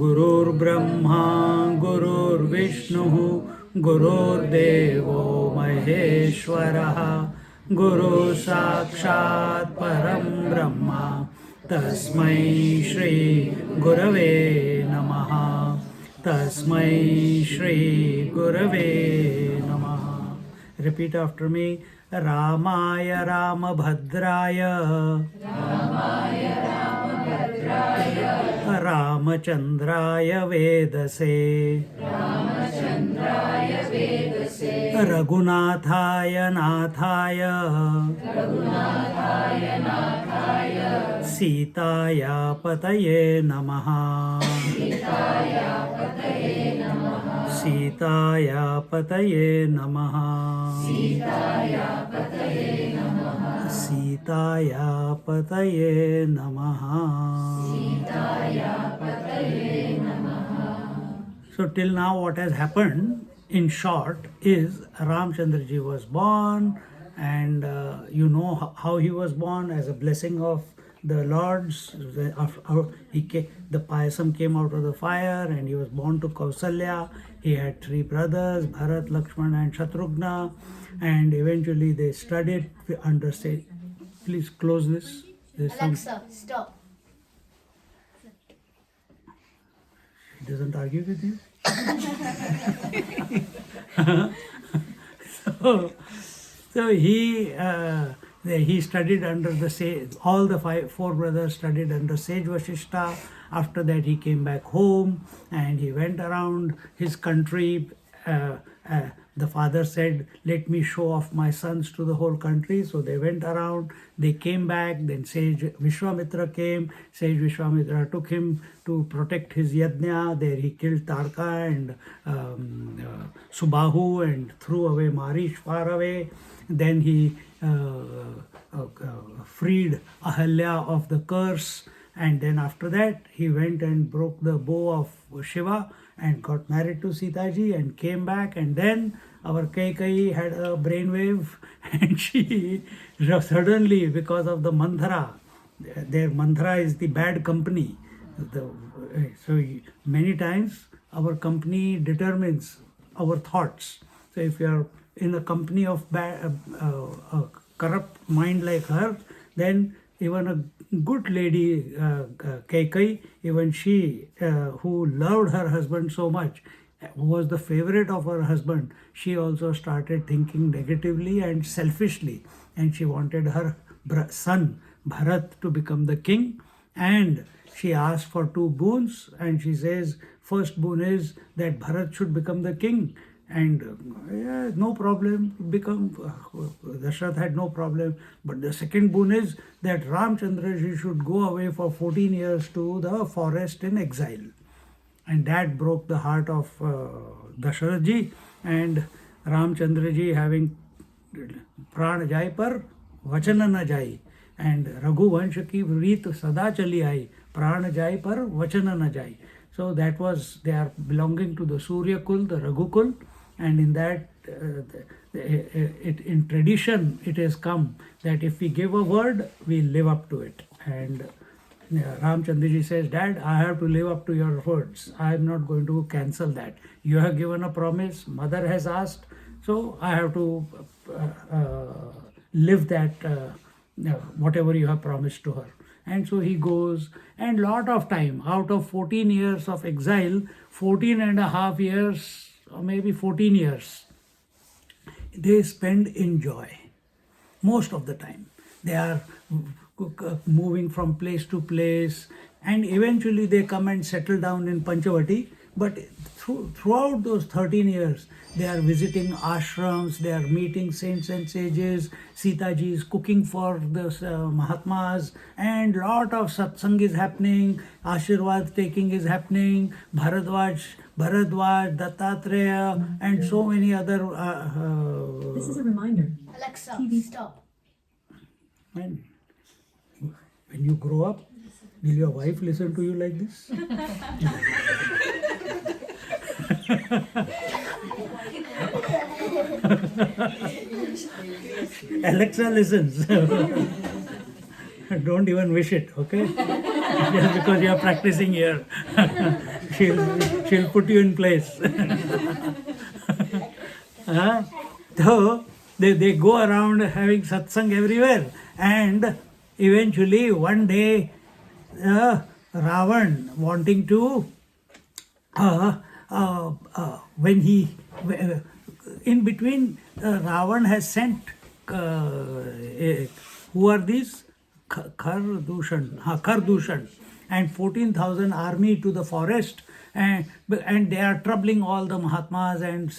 गुरुर्ब्रह्मा गुरुर्विष्णुः गुरुर्देवो महेश्वरः गुरुः साक्षात् परं ब्रह्मा तस्मै श्री गुरवे नमः तस्मै श्री गुरवे नमः. Repeat after me. रामाय रामभद्राय रामचंद्राय वेदसे रघुनाथाय नाथाय सीताया पतये नमः सीताया पतये नमः सीताया पतये नमः. So till now what has happened in short is Ramchandraji was born, and you know how he was born, as a blessing of the Lord's. The payasam came out of the fire and he was born to Kausalya. He had 3 brothers, Bharat, Lakshmana and Shatrughna, and eventually they studied under sage. Please close this. Alexa, stop. He doesn't argue with you. so he studied under the sage. All the 4 brothers studied under sage Vashishta. After that he came back home and he went around his country. The father said, let me show off my sons to the whole country. So they went around, they came back, then sage Vishwamitra came. Sage Vishwamitra took him to protect his yajna. There he killed Tarka and Subahu and threw away Marish far away. Then he freed Ahalya of the curse. And then after that, he went and broke the bow of Shiva and got married to Sitaji and came back. And then our Kaikeyi had a brainwave and she suddenly, because of the manthara, their manthara is the bad company. So many times our company determines our thoughts. So if you are in the company of a corrupt mind like her, then even a good lady, Kaikeyi, even she, who loved her husband so much, who was the favorite of her husband, she also started thinking negatively and selfishly, and she wanted her son Bharat to become the king, and she asked for 2 boons, and she says, first boon is that Bharat should become the king, and no problem, Dashrath had no problem. But the second boon is that Ramchandraji should go away for 14 years to the forest in exile. And that broke the heart of Dasharathji, and Ramchandraji, having Pran jai par vachana na jai, and Raghuvansh ki reet sada chali ai, Pran jai par vachana na jai. So that was, they are belonging to the Surya Kul, the Raghu Kul, and in that, in tradition, it has come that if we give a word, we live up to it. And Ramchandraji says, Dad, I have to live up to your words. I am not going to cancel that. You have given a promise, mother has asked, so I have to live that, whatever you have promised to her. And so he goes, and lot of time, out of 14 years of exile, 14 and a half years, or maybe 14 years, they spend in joy. Most of the time. They are moving from place to place, and eventually they come and settle down in Panchavati, But throughout those 13 years, they are visiting ashrams, they are meeting saints and sages. Sita ji is cooking for the Mahatmas, and lot of satsang is happening, Ashirwad taking is happening, Bharadwaj, Dattatreya, and so many other. This is a reminder. Alexa, stop. And when you grow up, will your wife listen to you like this? Alexa listens. Don't even wish it, okay? Just because you are practicing here. she'll put you in place. So they go around having satsang everywhere, and eventually one day Ravan wanting to when he in between Ravan has sent who are these Kardushan and 14,000 army to the forest, and they are troubling all the Mahatmas and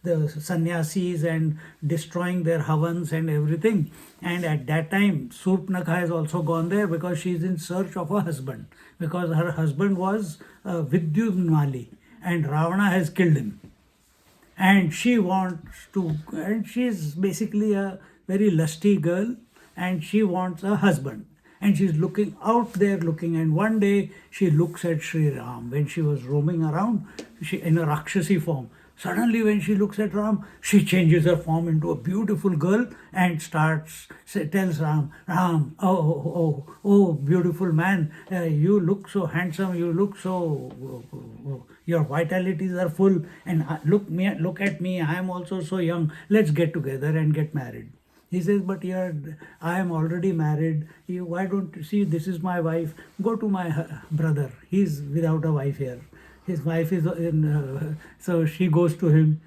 the sannyasis and destroying their havans and everything. And at that time Surpnakha has also gone there because she is in search of a husband, because her husband was Vidyunmali and Ravana has killed him, and she wants to, and she is basically a very lusty girl, and she wants a husband, and she's looking out there looking, and one day she looks at Sri Ram when she was roaming around, she in a Rakshasi form. Suddenly when she looks at Ram, she changes her form into a beautiful girl and tells Ram, oh, beautiful man, you look so handsome, you look so, your vitalities are full, and look at me, I am also so young, let's get together and get married. He says, but I am already married. Why don't you see, this is my wife. Go to my brother. He's without a wife here. His wife is in, so she goes to him.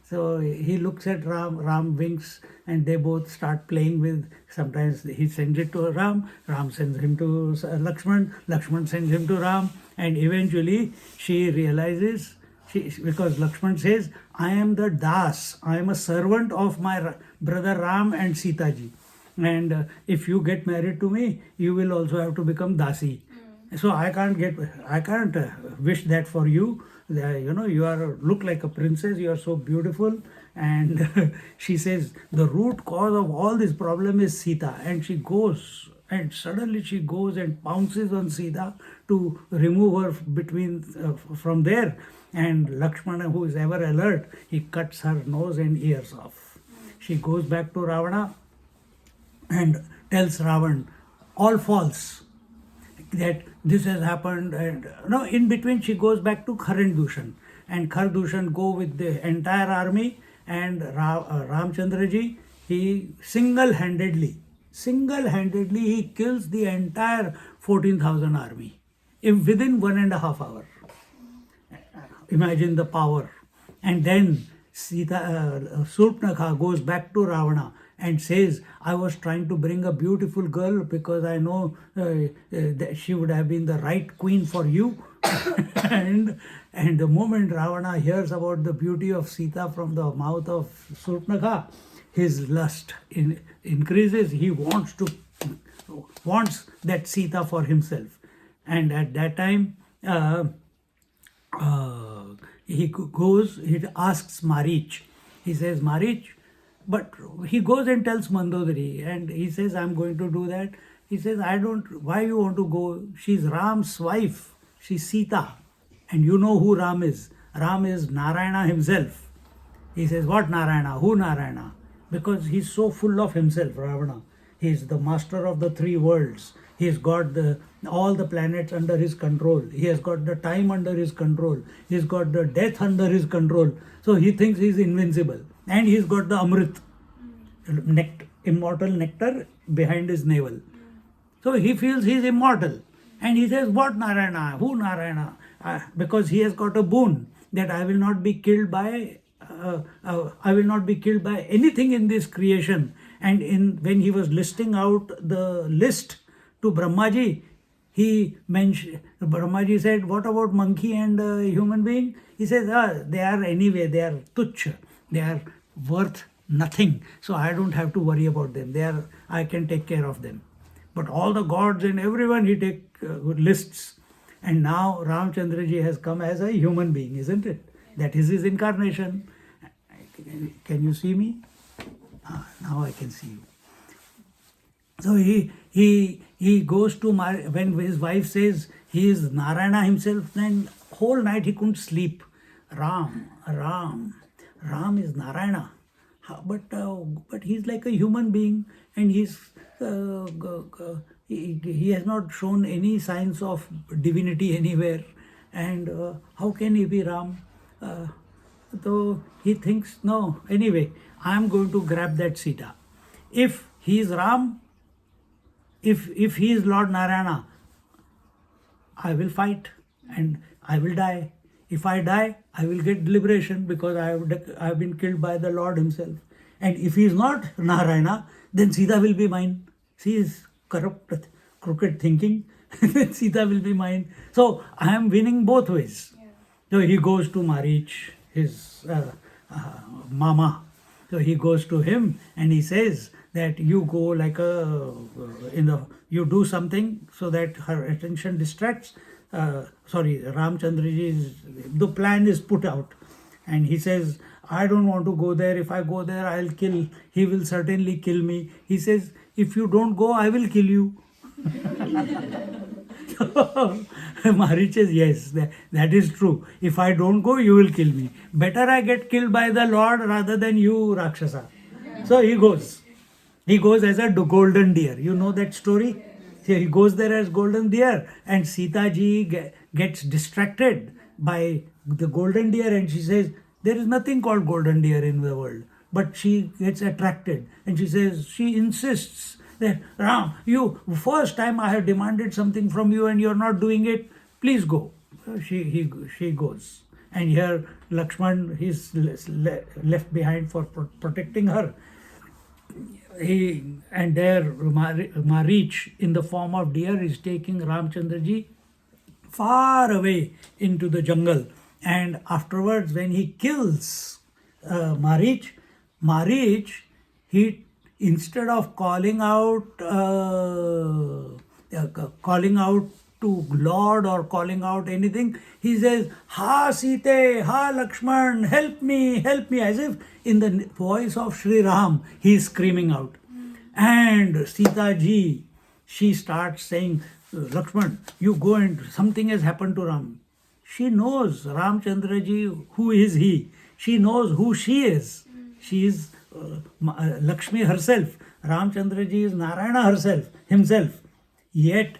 So he looks at Ram, Ram winks, and they both start playing with, sometimes he sends it to Ram, Ram sends him to Lakshman, Lakshman sends him to Ram, and eventually she realizes, because Lakshman says, I am the Das, I am a servant of my brother Ram and Sita ji, and if you get married to me, you will also have to become Dasi. So I can't wish that for you. You look like a princess, you are so beautiful. And she says the root cause of all this problem is Sita, and she goes, and suddenly she goes and pounces on Sita to remove her from there. And Lakshmana, who is ever alert, he cuts her nose and ears off. She goes back to Ravana and tells Ravan all false, that this has happened. And in between she goes back to Kharendushan, and Khardushan go with the entire army, and Ramchandraji, he single-handedly he kills the entire 14,000 army within 1.5 hours. Imagine the power. And then Surpnakha goes back to Ravana and says, I was trying to bring a beautiful girl because I know that she would have been the right queen for you. and the moment Ravana hears about the beauty of Sita from the mouth of Surpnakha, his lust increases. He wants that Sita for himself. And at that time, he asks Marich. He says, Marich, but he goes and tells Mandodari, and he says, I'm going to do that. He says, why you want to go? She's Ram's wife. She's Sita. And you know who Ram is. Ram is Narayana himself. He says, what Narayana? Who Narayana? Because he's so full of himself, Ravana. He's the master of the 3 worlds. He's got all the planets under his control. He has got the time under his control. He's got the death under his control. So he thinks he's invincible. And he's got the Amrit, immortal nectar behind his navel. So he feels he's immortal. And he says, what Narayana? Who Narayana? Because he has got a boon that I will not be killed by anything in this creation. And when he was listing out the list to Brahmaji, he mentioned, Brahmaji said, what about monkey and human being? He says, they are anyway, they are tuchha, they are worth nothing, so I don't have to worry about them. I can take care of them. But all the gods and everyone he take lists. And now Ramchandraji has come as a human being, isn't it? That is his incarnation. Can you see me? Now I can see you. So he goes to when his wife says he is Narayana himself, then whole night he couldn't sleep. Ram is Narayana. But he's like a human being, and he has not shown any signs of divinity anywhere. And how can he be Ram? So he thinks, no, anyway, I am going to grab that Sita. If he is Ram, if he is Lord Narayana, I will fight and I will die. If I die, I will get liberation because I have been killed by the Lord himself. And if he is not Narayana, then Sita will be mine. See his corrupt, crooked thinking. Then Sita will be mine. So I am winning both ways. Yeah. So he goes to Marich, his mama. So he goes to him and he says that you go like you do something so that her attention distracts. Ramchandraji's, the plan is put out. And he says, I don't want to go there. If I go there, he will certainly kill me. He says, if you don't go, I will kill you. Marich says, yes, that is true. If I don't go, you will kill me. Better I get killed by the Lord rather than you, Rakshasa. So he goes. He goes as a golden deer. You know that story? He goes there as golden deer, and Sita ji gets distracted by the golden deer, and she says, there is nothing called golden deer in the world. But she gets attracted, and she insists that, Ram, first time I have demanded something from you and you're not doing it, please go. She goes. And here Lakshman is left behind for protecting her. And there Marich in the form of deer is taking Ramchandraji far away into the jungle. And afterwards, when he kills Marich, he, instead of calling out to Lord or calling out anything, he says, Ha Sita, Ha Lakshman, help me, as if in the voice of Sri Ram, he is screaming out. And Sita ji, she starts saying, Lakshman, you go and something has happened to Ram. She knows Ramchandra ji, who is he? She knows who she is. She is Lakshmi herself. Ramchandra ji is Narayana himself. Yet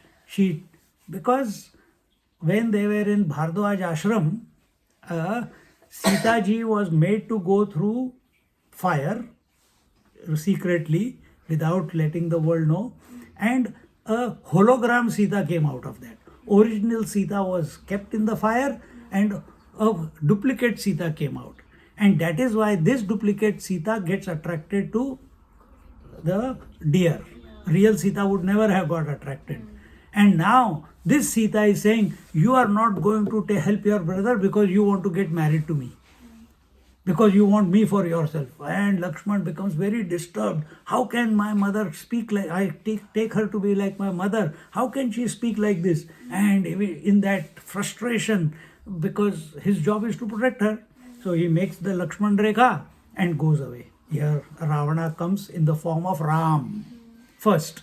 because when they were in Bhardwaj ashram, Sita ji was made to go through fire secretly without letting the world know, and a hologram Sita came out of that. Original Sita was kept in the fire and a duplicate Sita came out. And that is why this duplicate Sita gets attracted to the deer. Real Sita would never have got attracted. And now this Sita is saying, you are not going to help your brother because you want to get married to me. Because you want me for yourself. And Lakshman becomes very disturbed. How can my mother speak like, I take her to be like my mother. How can she speak like this? And in that frustration, because his job is to protect her, so he makes the Lakshman Rekha and goes away. Here Ravana comes in the form of Ram first.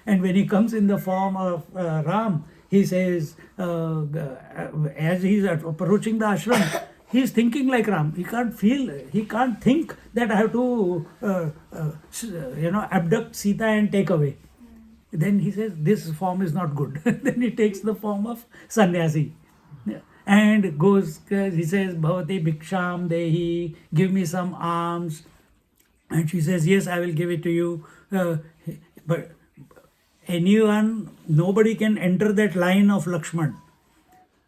And when he comes in the form of Ram, he says, as he's approaching the ashram, he's thinking like Ram. He can't think that I have to, abduct Sita and take away. Then he says, this form is not good. Then he takes the form of sannyasi. And goes, he says, Bhavati Bhiksham Dehi, give me some alms. And she says, yes, I will give it to you. But nobody can enter that line of Lakshman.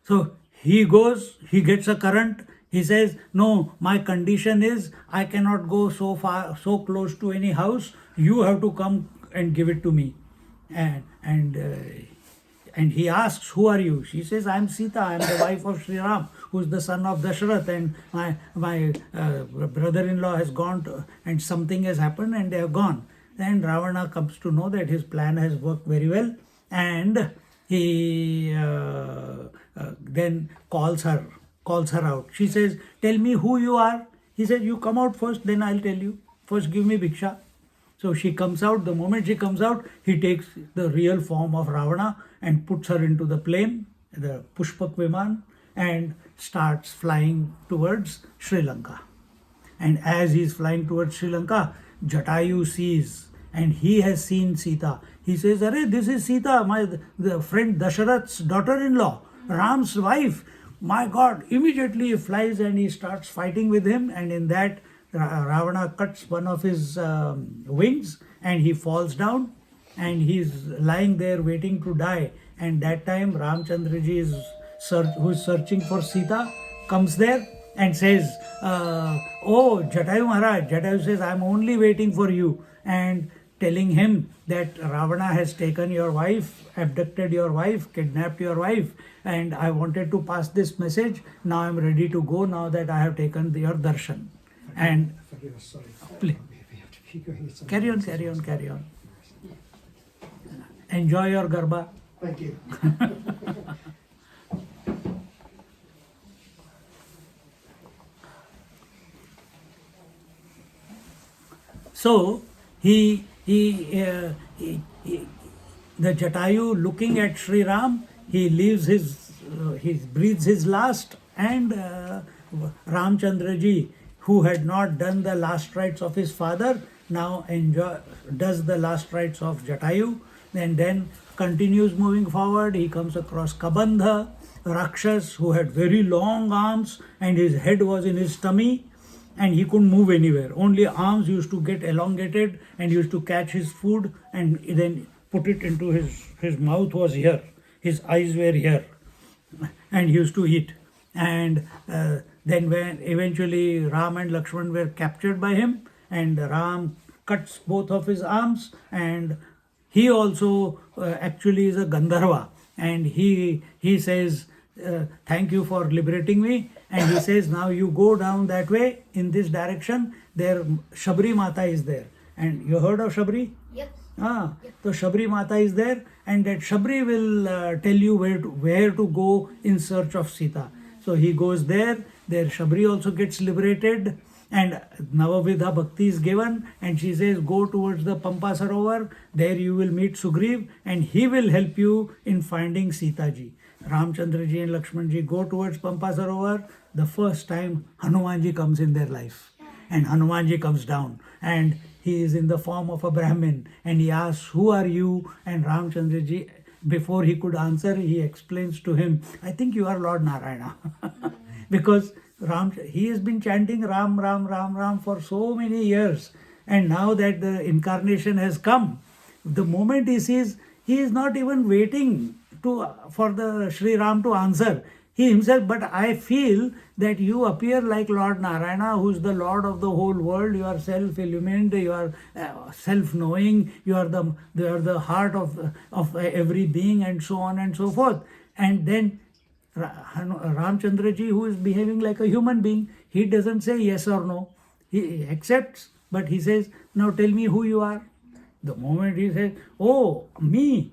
So he goes, he gets a current. He says, no, my condition is I cannot go so far, so close to any house. You have to come and give it to me. And and he asks, who are you? She says, I am Sita, I am the wife of Sri Ram, who is the son of Dasharath, and my brother-in-law has gone and something has happened and they have gone. Then Ravana comes to know that his plan has worked very well, and he then calls her out. She says, tell me who you are. He says, you come out first, then I'll tell you. First give me Bhiksha. So she comes out. The moment she comes out, he takes the real form of Ravana and puts her into the plane, the Pushpak Viman, and starts flying towards Sri Lanka. And as he is flying towards Sri Lanka, Jatayu sees, and he has seen Sita. He says, Arey, this is Sita, the friend Dasharath's daughter-in-law, Ram's wife. My God, immediately he flies and he starts fighting with him, and in that Ravana cuts one of his wings and he falls down and he's lying there waiting to die. And that time Ramchandraji who is searching for Sita comes there and says, oh Jatayu Maharaj. Jatayu says, I'm only waiting for you, and telling him that Ravana has taken your wife, abducted your wife, kidnapped your wife, and I wanted to pass this message. Now I'm ready to go now that I have taken your darshan. And Forgive us, sorry. Please. We have to keep going. It's carry on. Enjoy your Garba. Thank you. So the Jatayu, looking at Sri Ram, he leaves he breathes his last, and Ramchandraji, who had not done the last rites of his father, now does the last rites of Jatayu, and then continues moving forward. He comes across Kabandha, Rakshas, who had very long arms and his head was in his tummy and he couldn't move anywhere. Only arms used to get elongated and used to catch his food and then put it into his mouth was here, his eyes were here, and he used to eat. And then when eventually Ram and Lakshman were captured by him, and Ram cuts both of his arms, and he also actually is a Gandharva, and he says, thank you for liberating me, and he says, now you go down that way in this direction, there Shabri Mata is there. And you heard of Shabri? Yep. So Shabri Mata is there, and that Shabri will tell you where to go in search of Sita. So he goes there Shabri also gets liberated, and Navavidha Bhakti is given, and she says, go towards the Pampa Sarovar, there you will meet Sugreeva, and he will help you in finding Sita ji. Ramchandraji and Lakshmanji go towards Pampa Sarovar. The first time Hanumanji comes in their life, and Hanumanji comes down, and he is in the form of a Brahmin, and he asks, who are you? And Ramchandraji, before he could answer, he explains to him, I think you are Lord Narayana. Because he has been chanting Ram, Ram, Ram, Ram for so many years, and now that the incarnation has come, the moment he sees, he is not even waiting for the Sri Ram to answer. He himself, but I feel that you appear like Lord Narayana, who is the Lord of the whole world. You are self-illumined, you are self-knowing, you are the heart of every being, and so on and so forth. And then Ramchandraji, who is behaving like a human being, he doesn't say yes or no. He accepts, but he says, now tell me who you are. The moment he says, oh, me,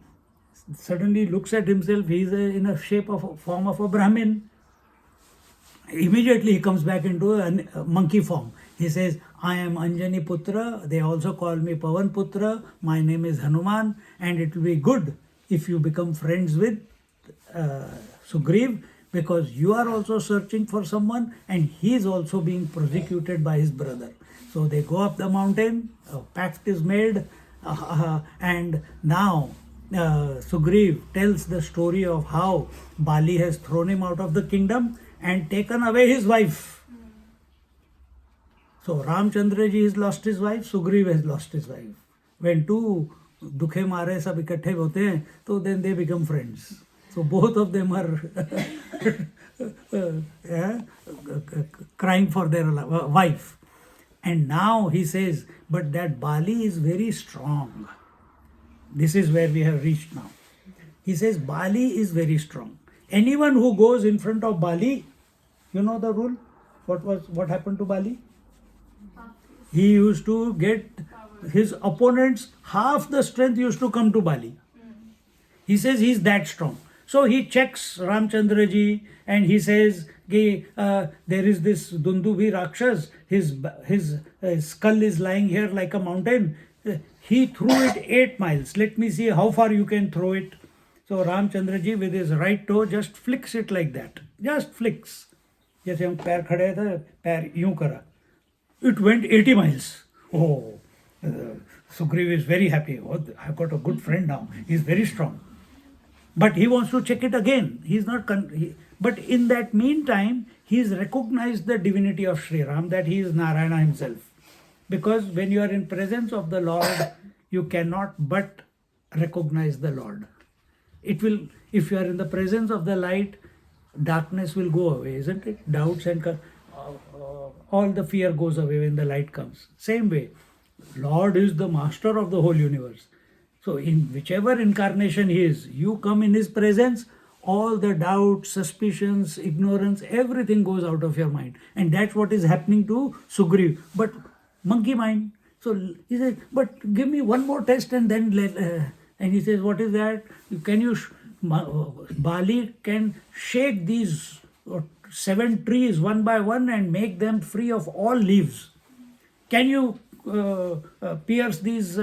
suddenly looks at himself, he is in a form of a Brahmin. Immediately he comes back into a monkey form. He says, I am Anjani Putra, they also call me Pavan Putra, my name is Hanuman, and it will be good if you become friends with Sugreeva, because you are also searching for someone and he is also being persecuted by his brother. So they go up the mountain, a pact is made, and now Sugreeva tells the story of how Bali has thrown him out of the kingdom and taken away his wife. So Ramchandraji has lost his wife, Sugreeva has lost his wife. When two dukhe mare sab ikatthe hote hain, so then they become friends. So both of them are crying for their wife. And now he says, but that Bali is very strong. This is where we have reached now. He says Bali is very strong. Anyone who goes in front of Bali, you know the rule? What happened to Bali? He used to get his opponents, half the strength used to come to Bali. He says he's that strong. So he checks Ramchandra ji and he says, there is this Dundubhi Rakshas, his skull is lying here like a mountain. He threw it 8 miles. Let me see how far you can throw it. So Ramchandra ji with his right toe just flicks it like that. Just flicks. जैसे हम पैर खड़े थे, पैर यूं करा. It went 80 miles. Oh, Sugriva is very happy. Oh, I've got a good friend now. He's very strong. But he wants to check it again. He's not. But in that meantime, he's recognized the divinity of Sri Ram, that he is Narayana himself. Because when you are in presence of the Lord, you cannot but recognize the Lord. It will, if you are in the presence of the light, darkness will go away, isn't it? Doubts and all the fear goes away when the light comes. Same way, Lord is the master of the whole universe. So in whichever incarnation he is, you come in his presence, all the doubts, suspicions, ignorance, everything goes out of your mind. And that's what is happening to Sugriva. But monkey mind. So he says, but give me one more test and then and he says, what is that? Can you, Bali can shake these 7 trees one by one and make them free of all leaves. Can you pierce these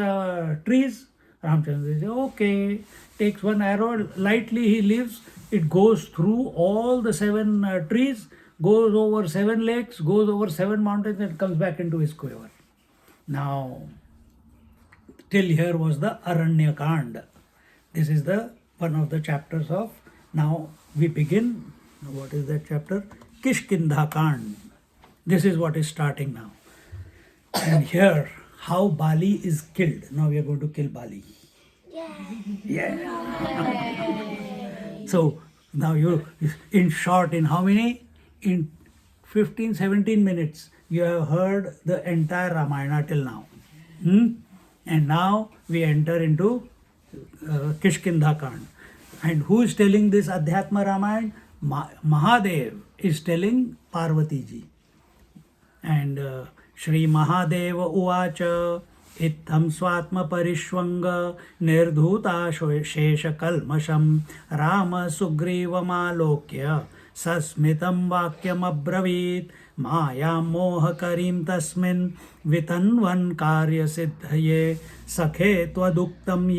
trees? Ramchandra says, okay. Takes one arrow, lightly he leaves. It goes through all the 7 trees, goes over 7 lakes, goes over 7 mountains and comes back into his quiver. Now, till here was the Aranyakand. This is the one of the chapters of, now we begin, what is that chapter? Kishkindhakand. This is what is starting now. And here, how Bali is killed. Now we are going to kill Bali. Yeah. So now you, in short, in how many? In 15, 17 minutes, you have heard the entire Ramayana till now. And now we enter into Kishkindhakand. And who is telling this Adhyatma Ramayana? Mahadev is telling Parvati ji. And Shri Mahadeva Uvacha Ittham Swatma Parishwanga Nirdhuta Shesha Kalmasham Rama Sugriva Malokya Sasmitam Vakyam Abravit Maya Moha Karim Tasmin Vitanvan Karya Siddhaye Sakhe Twaduktam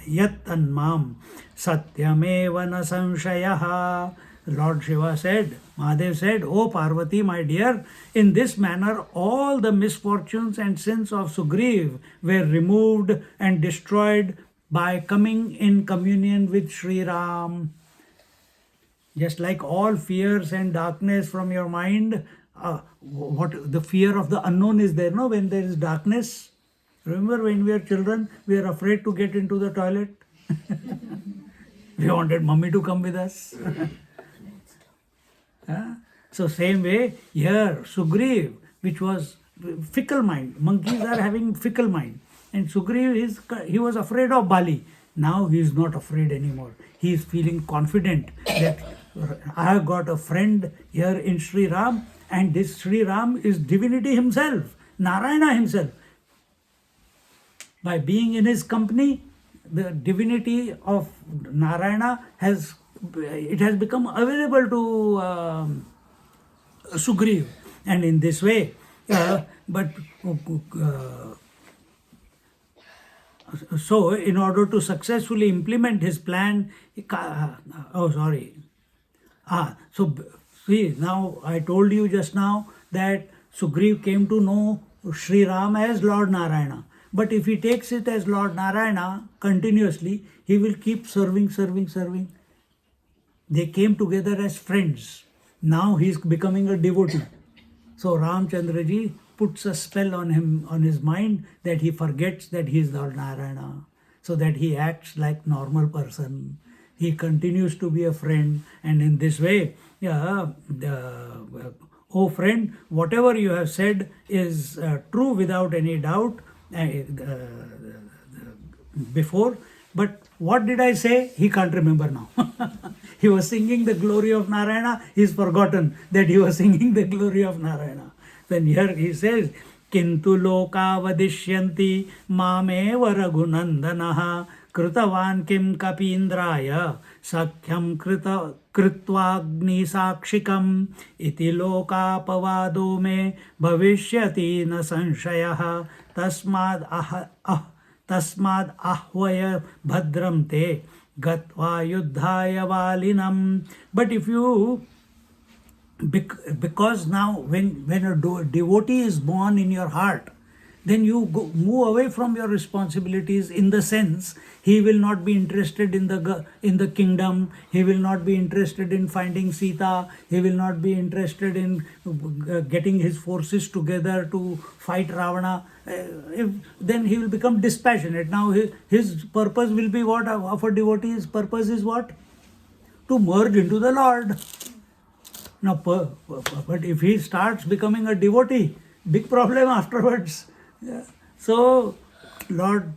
Yattanmam Satyameva na Samshayaha. Lord Shiva said, Mahadev said, O Parvati, my dear, in this manner all the misfortunes and sins of Sugriva were removed and destroyed by coming in communion with Sri Ram. Just like all fears and darkness from your mind, what the fear of the unknown is there, no? When there is darkness. Remember when we were children, we were afraid to get into the toilet. We wanted mommy to come with us. So same way here, Sugriva, which was fickle mind. Monkeys are having fickle mind. And Sugriva, he was afraid of Bali. Now he is not afraid anymore. He is feeling confident that I have got a friend here in Sri Ram, and this Sri Ram is divinity himself, Narayana himself. By being in his company, the divinity of Narayana has become available to Sugriva. And in this way, so in order to successfully implement his plan, so see, now I told you just now that Sugriva came to know Sri Ram as Lord Narayana. But if he takes it as Lord Narayana continuously, he will keep serving. They came together as friends. Now he is becoming a devotee. So Ramchandra ji puts a spell on him, on his mind, that he forgets that he is Lord Narayana, so that he acts like normal person. He continues to be a friend, and in this way, oh friend, whatever you have said is true without any doubt before, But what did I say? He can't remember now. He was singing the glory of Narayana. He's forgotten that he was singing the glory of Narayana. Then here he says, Kintu loka vadishyanti mameva raghunandanaha kritavan kim kapindraya sakhyam kritvagni sakshikam iti loka pavado me bhavishyati na sanshayah tasmad ahvaya bhadram te gatva yuddhaya valinam. But if you, because now when a devotee is born in your heart, then you move away from your responsibilities, in the sense he will not be interested in the kingdom, he will not be interested in finding Sita, he will not be interested in getting his forces together to fight Ravana. Then he will become dispassionate. Now his purpose will be what? Of a devotee's purpose is what? To merge into the Lord. Now, but if he starts becoming a devotee, big problem afterwards. Yeah. So, Lord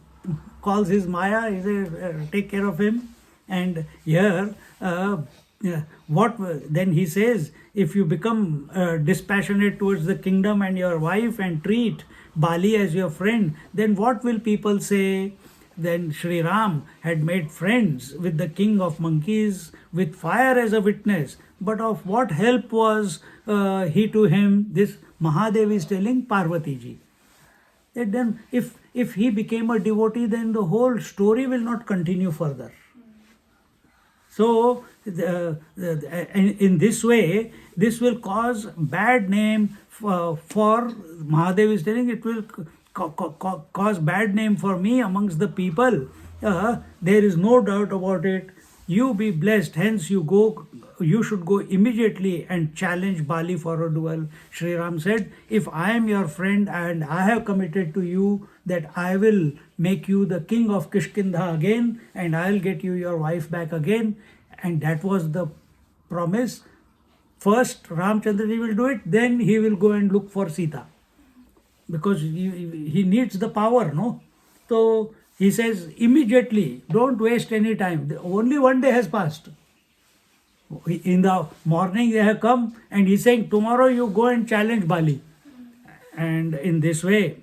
calls his Maya, he says, take care of him. And here, then he says, if you become dispassionate towards the kingdom and your wife and treat Bali as your friend, then what will people say? Then Sri Ram had made friends with the king of monkeys with fire as a witness. But of what help was he to him? This Mahadev is telling Parvati ji. That then if he became a devotee, then the whole story will not continue further. So in this way, this will cause bad name for Mahadev is telling, it will cause bad name for me amongst the people. There is no doubt about it. You be blessed, hence you should go immediately and challenge Bali for a duel. Sri Ram said, if I am your friend and I have committed to you that I will make you the king of Kishkindha again and I will get you your wife back again, and that was the promise. First Ramchandraji will do it, then he will go and look for Sita, because he needs the power, no? So he says, immediately, don't waste any time. Only one day has passed. In the morning they have come and he's saying, tomorrow you go and challenge Bali. And in this way,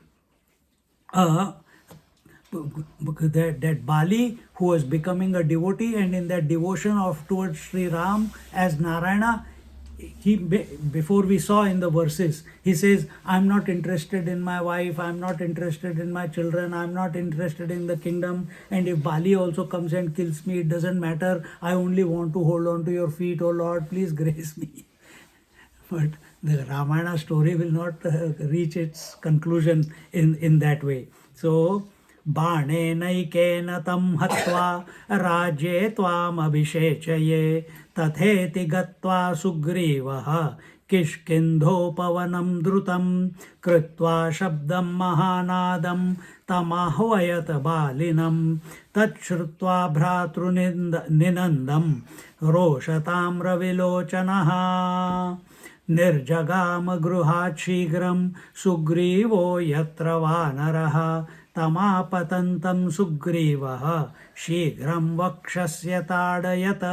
that Bali, who was becoming a devotee, and in that devotion towards Sri Ram as Narayana, before we saw in the verses, he says, I'm not interested in my wife, I'm not interested in my children, I'm not interested in the kingdom, and if Bali also comes and kills me, it doesn't matter. I only want to hold on to your feet, oh Lord, please grace me. But the Ramayana story will not reach its conclusion in that way. So, बाणे नैकेन तं हत्वा राज्ये त्वामभिषेचये तथेति गत्वा सुग्रीवः किष्किन्धोपवनं द्रुतं कृत्वा शब्दं महानादं तमाह्वयत बालिनं तच्छ्रुत्वा भ्रातृनिनन्दं रोषताम्रविलोचनः निर्जगाम गृहात् शीघ्रं सुग्रीवो यत्र वानरः तमापतन्तं सुग्रीवः शीघ्रं वक्षस्य ताडयत.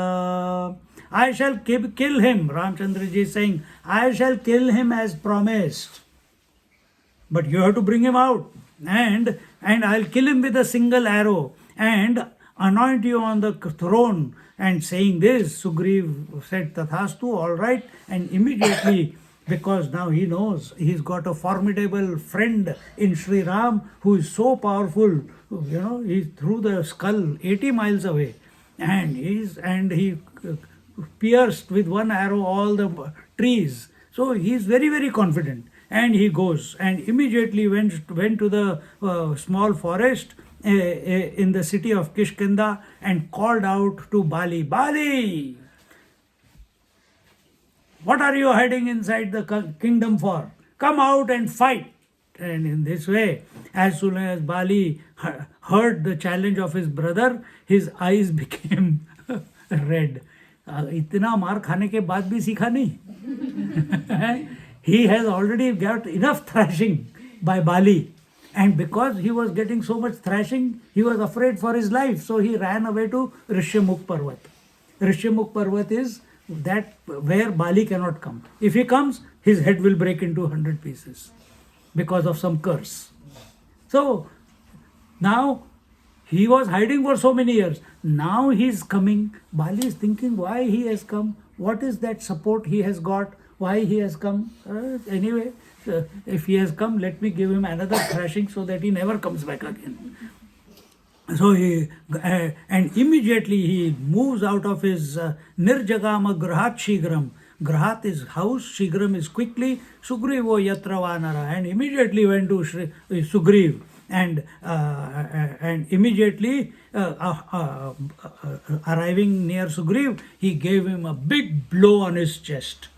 I shall kill him. Ramchandraji is saying, I shall kill him as promised. But you have to bring him out. And I'll kill him with a single arrow and anoint you on the throne. And saying this, Sugriv said, Tathastu, all right. And immediately, because now he knows he's got a formidable friend in Sri Ram who is so powerful, he threw the skull 80 miles away, and he pierced with one arrow all the trees. So he is very, very confident, and he goes and immediately went to the small forest in the city of Kishkindha and called out to Bali, Bali, what are you hiding inside the kingdom for? Come out and fight. And in this way, as soon as Bali heard the challenge of his brother, his eyes became red. इतना मार खाने के बाद भी सीखा नहीं. He has already got enough thrashing by Bali, And because he was getting so much thrashing, he was afraid for his life. So he ran away to Rishyamukh Parvat. Rishyamukh Parvat is that where Bali cannot come. If he comes, his head will break into 100 pieces because of some curse. So now he was hiding for so many years. Now he is coming. Bali is thinking why he has come. What is that support he has got? Why he has come? Anyway, if he has come, let me give him another thrashing so that he never comes back again. So he, and immediately he moves out of his nirjagama grahat shigram. Grahat is house, shigram is quickly, sugrevo yatra vanara, and immediately went to Sugriv. And immediately arriving near Sugriv, he gave him a big blow on his chest.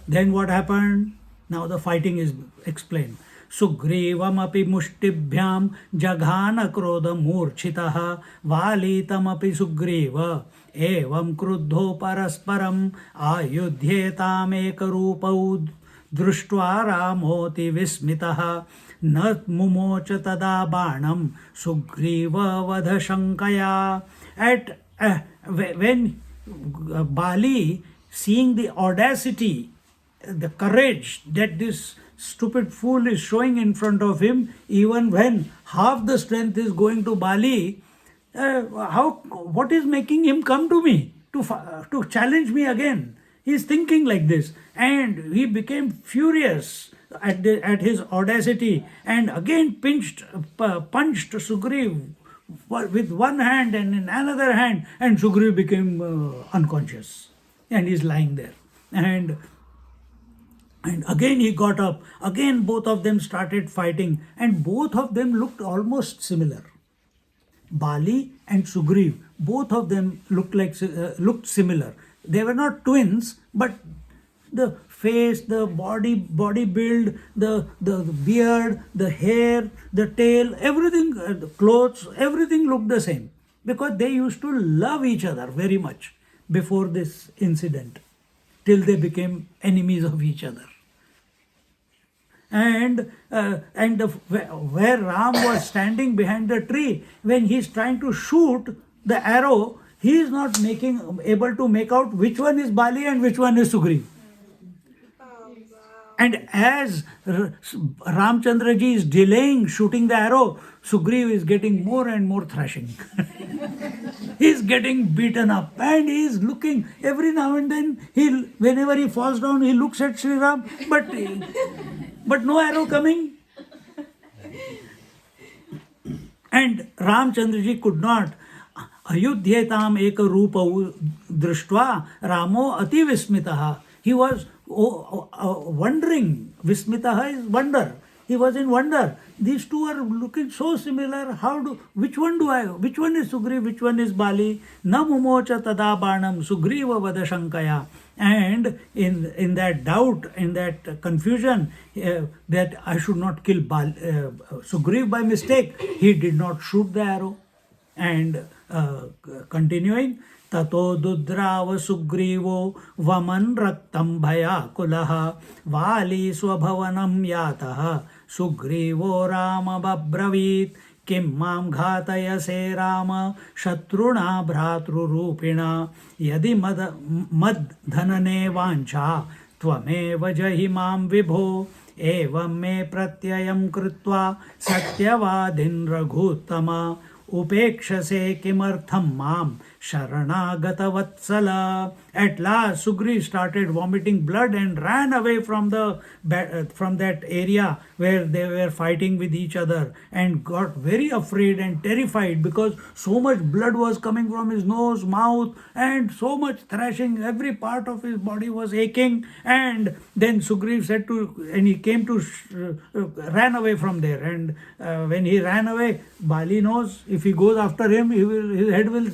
Then what happened? Now the fighting is explained. Sugrivam-api mushtibhyam jaghana krodha murchitaha valitam-api Sugriva evam kruddho parasparam ayudhyetam ekarupaud drishtva ramoti vismitaha nat mumocha tada banam Sugriva vadha shankaya. At when Bali, seeing the audacity, the courage that this stupid fool is showing in front of him, even when half the strength is going to Bali, what is making him come to me to challenge me again? He is thinking like this, and he became furious at his audacity, and again punched Sugriv with one hand and in another hand, and Sugriv became unconscious, and he is lying there. And again he got up. Again both of them started fighting, and both of them looked almost similar. Bali and Sugriv, both of them looked similar. They were not twins, but the face, the body build, the beard, the hair, the tail, everything, the clothes, everything looked the same, because they used to love each other very much before this incident, till they became enemies of each other. And where Ram was standing behind the tree, when he is trying to shoot the arrow, he is not able to make out which one is Bali and which one is Sugriv. And as Ramchandraji is delaying shooting the arrow, Sugriv is getting more and more thrashing. He is getting beaten up, and he is looking every now and then. Whenever he falls down, he looks at Sri Ram, but no arrow coming. And Ramchandraji could not. Ayudhyetam eka rupa drishtva Ramo ati vismitaha. He was wondering. Vismitaha is wonder. He was in wonder. These two are looking so similar. Which one is Sugriv, which one is Bali? Na mumocha tada banam Sugriva vada shankaya. And in that doubt, in that confusion, that I should not kill Sugriv by mistake, he did not shoot the arrow. And continuing, Tato dudrava sugrivo vaman raktam bhayakulah vali swabhavanam yataha sugrivo rama babravit kim mam ghatayase rama shatruna bhratrurupina yadi mad dhanane vancha tvameva jahi mam vibho evam me pratyayam kritva satyavadin raghutama upekshase kimartham mam sharanagata vatsala. At last Sugriv started vomiting blood and ran away from that area where they were fighting with each other, and got very afraid and terrified, because so much blood was coming from his nose, mouth, and so much thrashing. Every part of his body was aching. And then Sugriv ran away from there. And when he ran away, Bali knows if he goes after him, his head will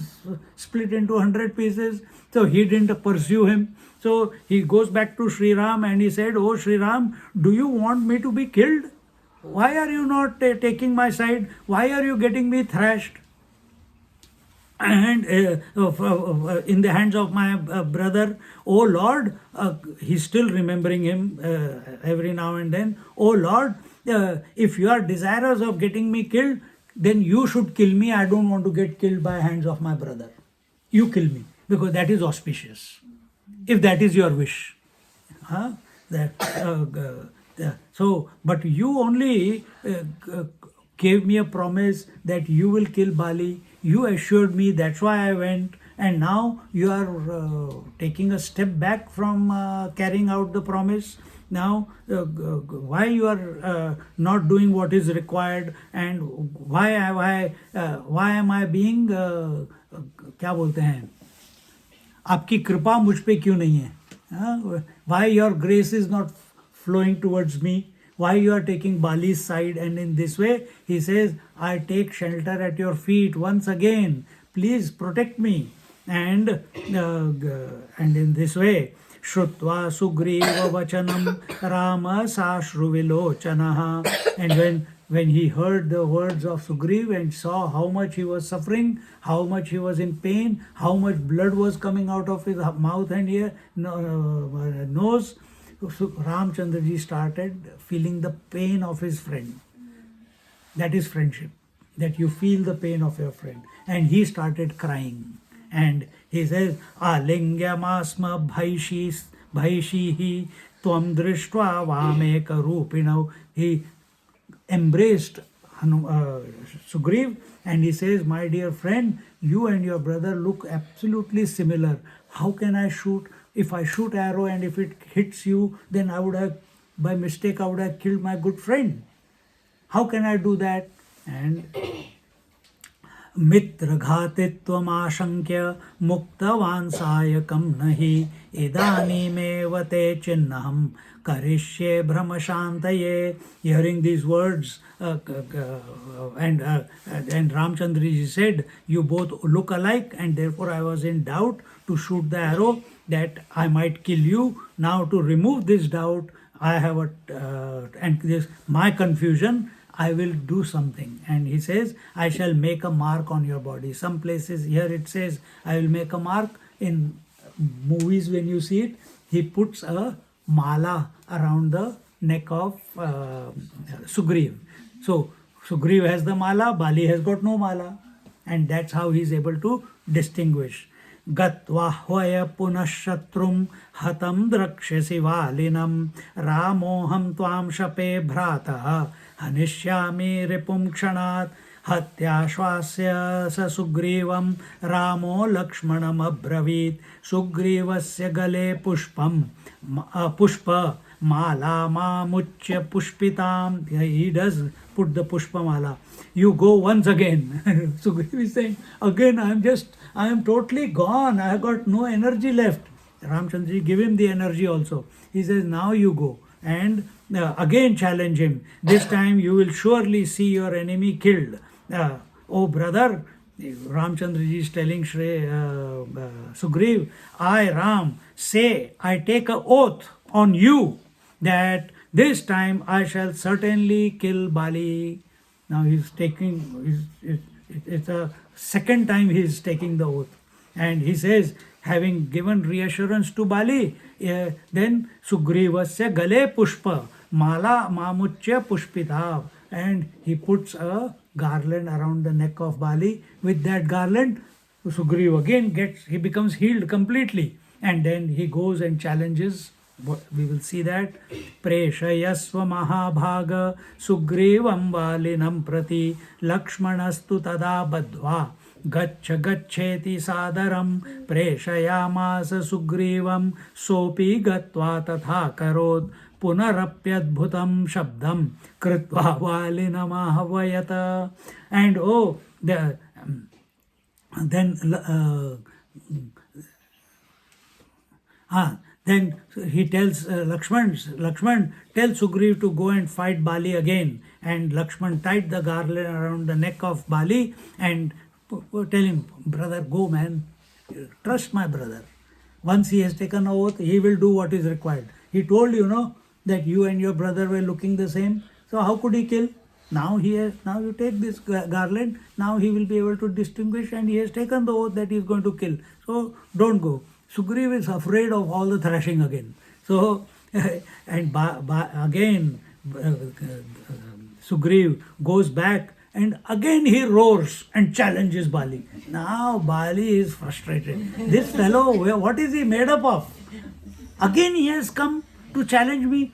split into 100 pieces. So he didn't pursue him. So he goes back to Sri Ram and he said, "Oh Sri Ram, do you want me to be killed? Why are you not taking my side? Why are you getting me thrashed? And in the hands of my brother, oh Lord," he's still remembering him every now and then, "Oh Lord, if you are desirous of getting me killed, then you should kill me. I don't want to get killed by hands of my brother. You kill me, because that is auspicious, if that is your wish. Huh? So, but you only gave me a promise that you will kill Bali. You assured me, that's why I went. And now you are taking a step back from carrying out the promise. Now, why you are not doing what is required, and why am I being क्या बोलते हैं, आपकी कृपा मुझ पे क्यों नहीं है? Why your grace is not flowing towards me? Why you are taking Bali's side? And in this way, he says, I take shelter at your feet once again. Please protect me. And in this way, Shrutva Sugriva Vachanam Rama Sashruvilochanaha. And when he heard the words of Sugriva and saw how much he was suffering, how much he was in pain, how much blood was coming out of his mouth and ear, nose, Ramchandraji started feeling the pain of his friend. That is friendship, that you feel the pain of your friend. And he started crying. And he says, Alingamasma bhaishihi tvam drishtva vameka rupinav. He embraced Sugriv, and he says, my dear friend, you and your brother look absolutely similar. How can I shoot? If I shoot arrow and if it hits you, then I would have, by mistake, I would have killed my good friend. How can I do that? And मित्र घातित्वम आशंक्य मुक्तवान सायकम नहीं इदानीमेव ते चिन्हम करिष्ये भ्रम शांतये. Hearing these words, and Ramchandraji said, you both look alike, and therefore I was in doubt to shoot the arrow that I might kill you. Now to remove this doubt, I have and this my confusion, I will do something. And he says, I shall make a mark on your body. Some places here it says, I will make a mark. In movies when you see it, he puts a mala around the neck of Sugriv. So Sugriv has the mala, Bali has got no mala. And that's how he is able to distinguish. Gatvahvaya punashatrum hatam drakshasi valinam ramoham tvam shape bhrataha hanishyami ripum kshanat hatyashvasya sa sugrivam ramo lakshmanam abravit sugrivasya gale pushpa mala mamuchya pushpitam. He does put the pushpa mala. You go once again. Sugriva is saying, again I am totally gone. I have got no energy left. Ramchandraji give him the energy also. He says, now you go. And again challenge him. This time you will surely see your enemy killed. Oh brother, Ramchandraji is telling Sugriv, I Ram say, I take an oath on you that this time I shall certainly kill Bali. Now he's taking, it's a second time he is taking the oath. And he says, having given reassurance to Bali, then Sugrivasya gale pushpa, mala mamuchya pushpitav. And he puts a garland around the neck of Bali. With that garland, Sugriva again he becomes healed completely. And then he goes and challenges. We will see that. Preshayasva mahabhaga sugrivam valinam prati lakshmanastu tada badhva gaccha gaccheti sadaram preshayamasa sugrivam sopi gatva tatha karod punarapyadbhutam shabdam kritva valinam ahvayata. And then he tells Lakshman, tell Sugriv to go and fight Bali again. And Lakshman tied the garland around the neck of Bali and tell him, brother, go man, trust my brother. Once he has taken an oath, he will do what is required. He told you, that you and your brother were looking the same. So how could he kill? Now you take this garland, now he will be able to distinguish, and he has taken the oath that he is going to kill. So don't go. Sugriva is afraid of all the thrashing again. So, and again, Sugriv goes back and again he roars and challenges Bali. Now Bali is frustrated. This fellow, what is he made up of? Again he has come to challenge me.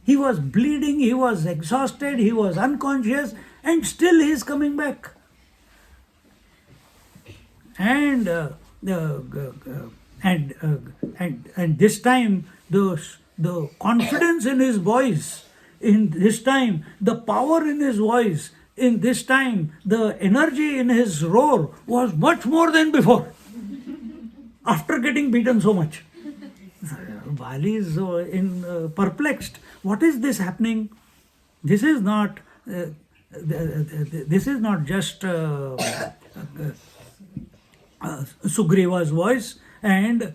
He was bleeding, he was exhausted, he was unconscious, and still he is coming back. And and this time the confidence in his voice, in this time the power in his voice, in this time the energy in his roar was much more than before. After getting beaten so much, Bali is perplexed. What is this happening? This is not. This is not just Sugriva's voice, and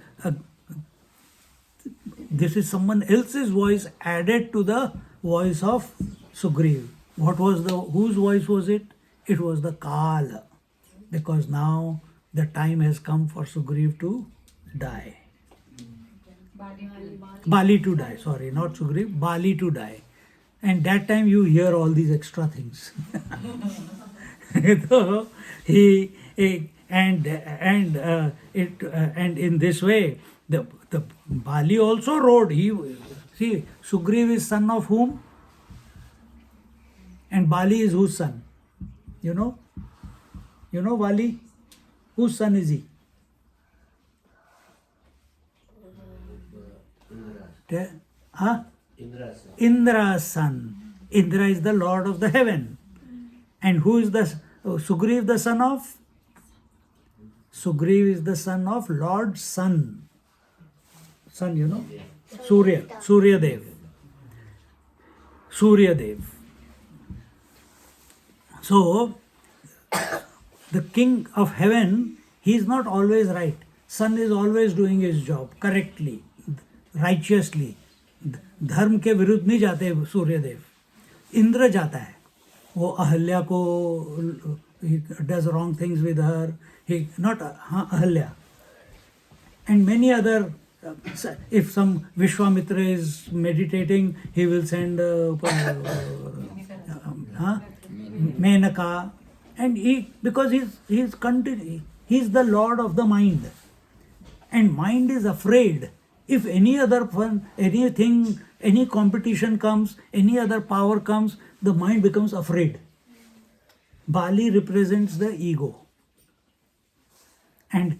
this is someone else's voice added to the voice of Sugriv. Whose voice was it? It was the Kal, because now the time has come for Sugriv to die. Bali to die, sorry, not Sugriv, Bali to die. And that time you hear all these extra things. So and in this way, the Bali also roared. See, Sugriv is son of whom? And Bali is whose son? You know Bali? Whose son is he? Indra's son. Indra is the lord of the heaven. And who is Sugriv the son of? Sugriv is the son of Lord's son. Son, Surya Dev. So, the king of heaven, he is not always right. Sun is always doing his job correctly, righteously. धर्म के विरुद्ध नहीं जाते सूर्य देव. इंद्र जाता है. वो अहल्या को he does wrong things with her. He not Ahalya. And many other. If some Vishwamitra is meditating, he will send Menaka, and because he's the lord of the mind, and mind is afraid. If any other anything, any competition comes, any other power comes, the mind becomes afraid. Bali represents the ego, and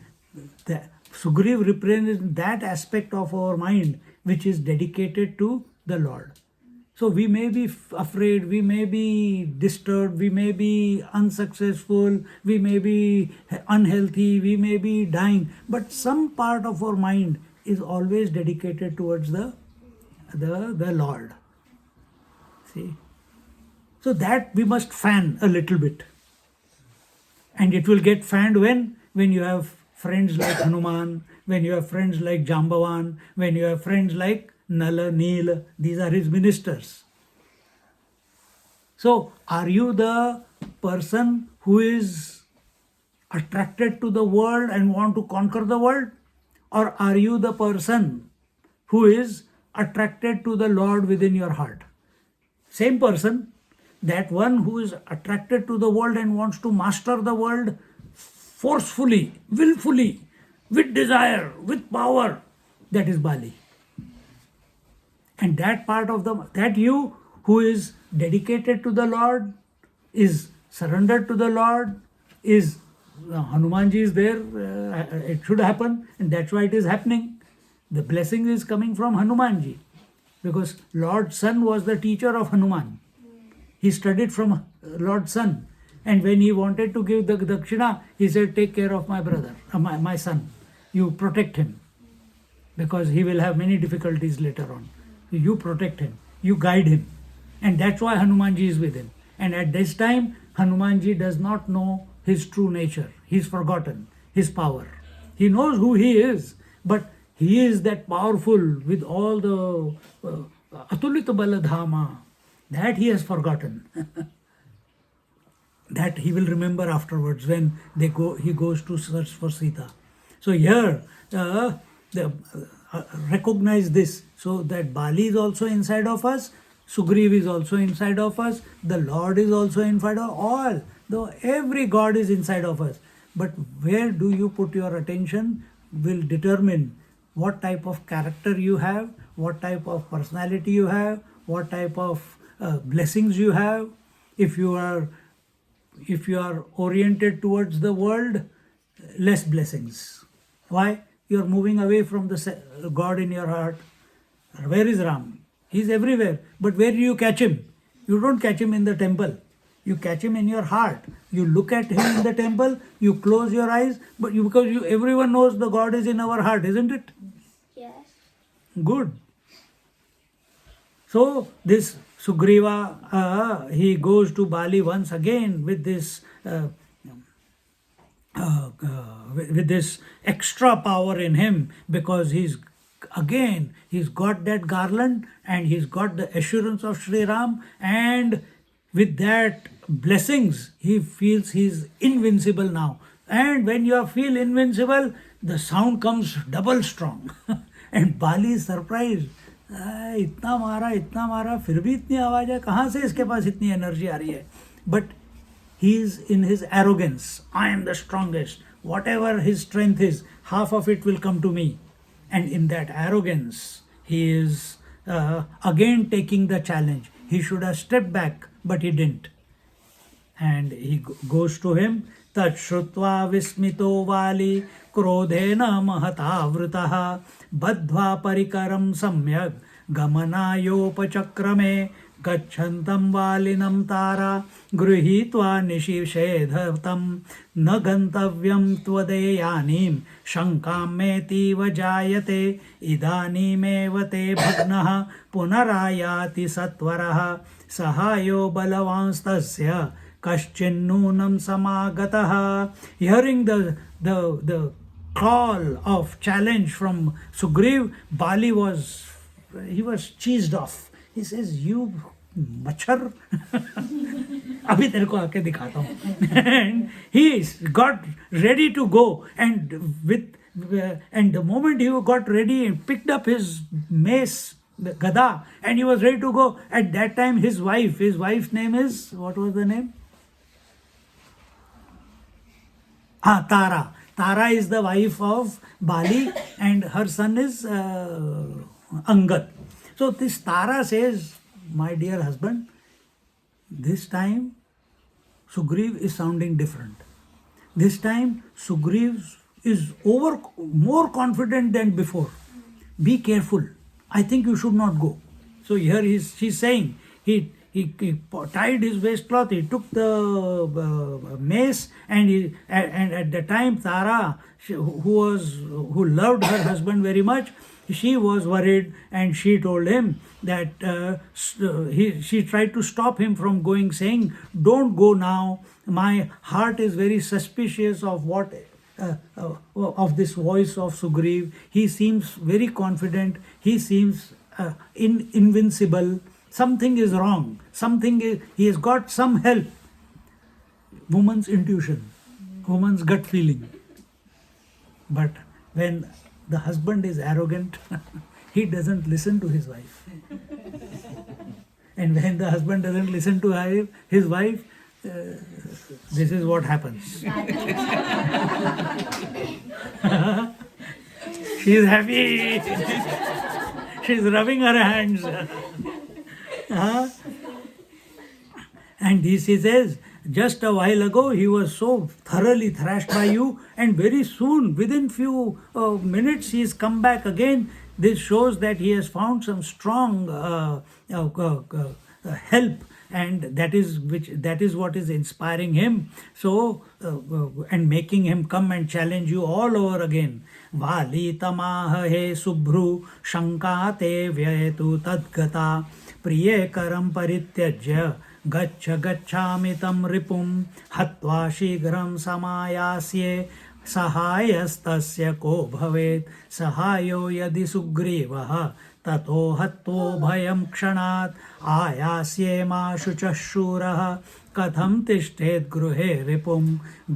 Sugriv represents that aspect of our mind which is dedicated to the Lord. So we may be afraid, we may be disturbed, we may be unsuccessful, we may be unhealthy, we may be dying, but some part of our mind is always dedicated towards the Lord. See? So that we must fan a little bit. And it will get fanned when you have friends like Hanuman, when you have friends like Jambavan, when you have friends like Nala, Nila, these are his ministers. So, are you the person who is attracted to the world and want to conquer the world? Or are you the person who is attracted to the Lord within your heart? Same person, that one who is attracted to the world and wants to master the world forcefully, willfully, with desire, with power, that is Bali. And that part of that you who is dedicated to the Lord, is surrendered to the Lord, is Hanumanji is there, it should happen, and that's why it is happening. The blessing is coming from Hanumanji, because Lord's son was the teacher of Hanuman. He studied from Lord's son, and when he wanted to give the dakshina, he said, take care of my brother, my son. You protect him, because he will have many difficulties later on. You protect him, you guide him, and that's why Hanumanji is with him. And at this time, Hanumanji does not know his true nature. He's forgotten his power. He knows who he is, but he is that powerful with all the Atulita Baladhama, that he has forgotten. That he will remember afterwards when he goes to search for Sita. So here, recognize this, so that Bali is also inside of us, Sugriva is also inside of us. The Lord is also inside of all. Though every God is inside of us. But where do you put your attention will determine what type of character you have, what type of personality you have, what type of blessings you have. If you are oriented towards the world, less blessings. Why? You are moving away from the God in your heart. Where is Ram? He is everywhere. But where do you catch him? You don't catch him in the temple. You catch him in your heart. You look at him in the temple, you close your eyes, but everyone knows the God is in our heart, isn't it? Yes. Good. So this Sugriva, he goes to Bali once again with this extra power in him, because he's got that garland and he's got the assurance of Sri Ram, and with that blessings he feels he's invincible now. And when you feel invincible, the sound comes double strong. And Bali is surprised. इतना मारा फिर भी इतनी आवाज है, कहाँ से इसके पास इतनी एनर्जी आ रही है? But he is in his arrogance. I am the strongest. Whatever his strength is, half of it will come to me. And in that arrogance, he is again taking the challenge. He should have stepped back, but he didn't. And he goes to him. Tat shrutva vismito vali krodhena mahatavritah badhva parikaram samyak gamanayopachakrame gachantam valinam tara gruhitva nishishedhatam na gantavyam tvadeyanim shankam meti vajayate idanimeva te bhagnah punarayati satvarah sahayo balavanstasya kaschinnunam samagataha. Hearing the call of challenge from Sugriva, Bali was cheesed off. He says, "You machar, abhi tere ko aake dikhata hu." And he got ready to go, and the moment he got ready and picked up his mace, the gada, and he was ready to go. At that time, his wife's name is, what was the name? Tara. Tara is the wife of Bali, and her son is Angad. So this Tara says, "My dear husband, this time Sugriva is sounding different. This time Sugriva is more confident than before. Be careful. I think you should not go." So here she's saying, he tied his waistcloth, he took the mace, and at the time Tara, who loved her husband very much, she was worried, and she told him that she tried to stop him from going, saying, "Don't go now. My heart is very suspicious of of this voice of Sugriva. He seems very confident. He seems invincible. Something is wrong. He has got some help." Woman's intuition, woman's gut feeling. But when the husband is arrogant, he doesn't listen to his wife. And when the husband doesn't listen to his wife, this is what happens. She's happy. She's rubbing her hands. And he says, "Just a while ago he was so thoroughly thrashed by you, and very soon, within few minutes, he has come back again. This shows that he has found some strong help, and that is what is inspiring him. So and making him come and challenge you all over again. Vali tamaha he subhru shankate vyetu tadgata priye karam parityajya gacchami tam ripum hatva shighram samayasye sahayastasya ko bhavet sahayo yadi sugrivah tato hatto bhayam kshanat ayasye ma shuchah shurah katham tishtet gruhe ripum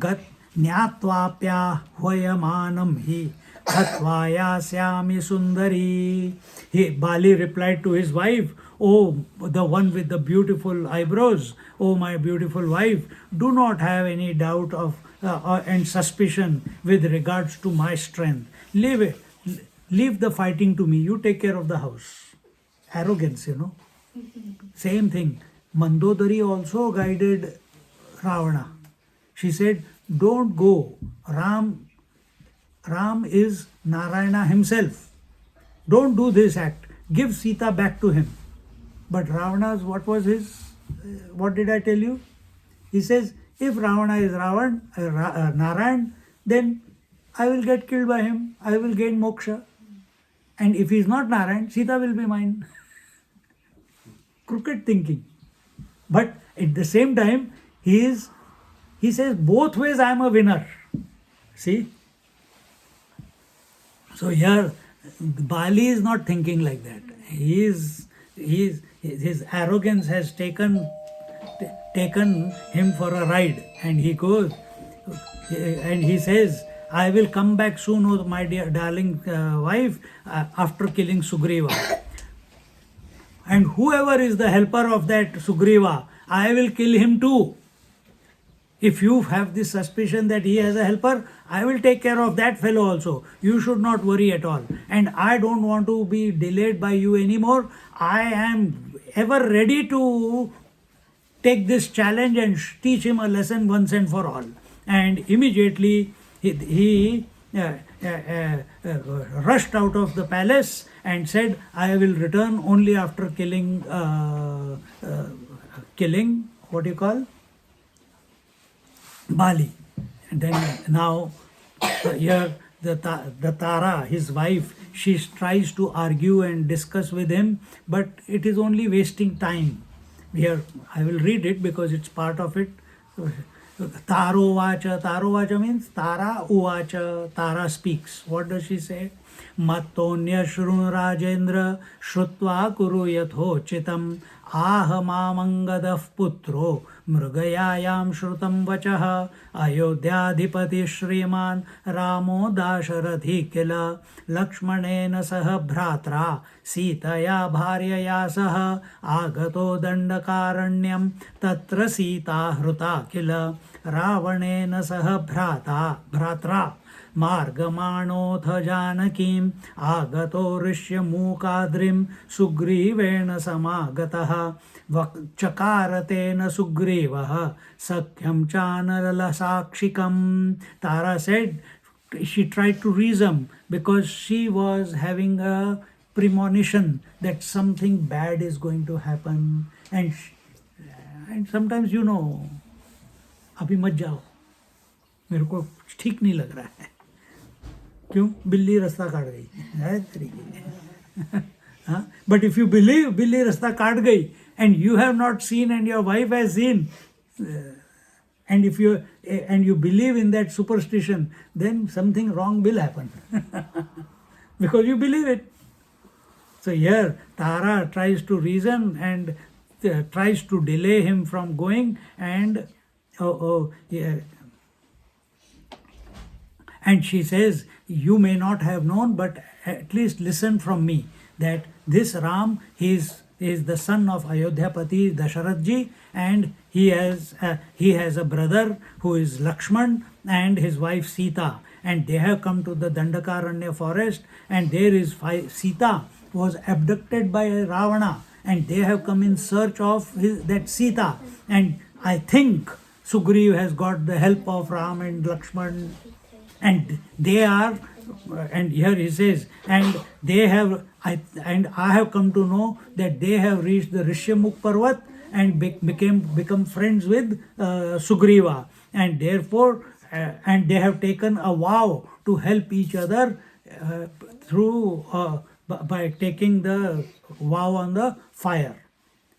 gat ज्ञात्वाप्या ह्वयमानं हि Hatva yasyami sundari. Bali replied to his wife, "Oh, the one with the beautiful eyebrows, oh my beautiful wife, do not have any doubt of and suspicion with regards to my strength. Leave the fighting to me. You take care of the house." Arrogance, Same thing. Mandodari also guided Ravana. She said, "Don't go. Ram is Narayana himself. Don't do this act. Give Sita back to him." But Ravana's, what did I tell you? He says, if Ravana is Narayan, then I will get killed by him. I will gain moksha. And if he is not Narayan, Sita will be mine. Crooked thinking. But at the same time, he says, both ways I am a winner. See? So here, Bali is not thinking like that. His arrogance has taken him for a ride, and he goes and he says, "I will come back soon, oh my dear darling wife, after killing Sugreeva. And whoever is the helper of that Sugreeva, I will kill him too. If you have this suspicion that he has a helper, I will take care of that fellow also. You should not worry at all. And I don't want to be delayed by you anymore. I am ever ready to take this challenge and teach him a lesson once and for all." And immediately he rushed out of the palace and said, "I will return only after killing, what do you call? Bali." And then now here the Tara, his wife, she tries to argue and discuss with him, but it is only wasting time. Here I will read it because it's part of it. Taro vacha means Tara uvacha. Tara speaks. What does she say? Mattonya shrunu rajendra shrutva kuru yathochitam ah mamangadav putro mrugayayam shrutam vachah ayodhyadhipati shriman ramo dasharathi kila lakshmanena sah bhratra sitaya bharyaya sah agato dandakaranyam tatra sita hruta kila ravanena sah bhratra मार्गमाणोऽथ जानकीम् आगतो ऋष्यमूकाद्रिं सुग्रीवेण समागतः चकारतेन सुग्रीवः सख्यं चानरलसाक्षिकम्. Tara said, she tried to reason because she was having a premonition that something bad is going to happen. And sometimes अभी मत जाओ, मेरे को ठीक नहीं लग रहा है. क्यों? बिल्ली रास्ता काट गई है तरीके. But if you believe बिल्ली रास्ता काट गई and you have not seen and your wife has seen, and you believe in that superstition, then something wrong will happen because you believe it. So here Tara tries to reason and tries to delay him from going, and and she says, "You may not have known, but at least listen from me, that this Ram, he is the son of Ayodhyapati Dasharathji, and he has a brother who is Lakshman and his wife Sita, and they have come to the Dandakaranya forest, and there is Sita was abducted by Ravana, and they have come in search of that Sita, and I think Sugriva has got the help of Ram and Lakshman, and they are," and here he says, "and they have, I have come to know that they have reached the Rishyamukh Parvat and become friends with Sugriva, and therefore and they have taken a vow to help each other through by taking the vow on the fire."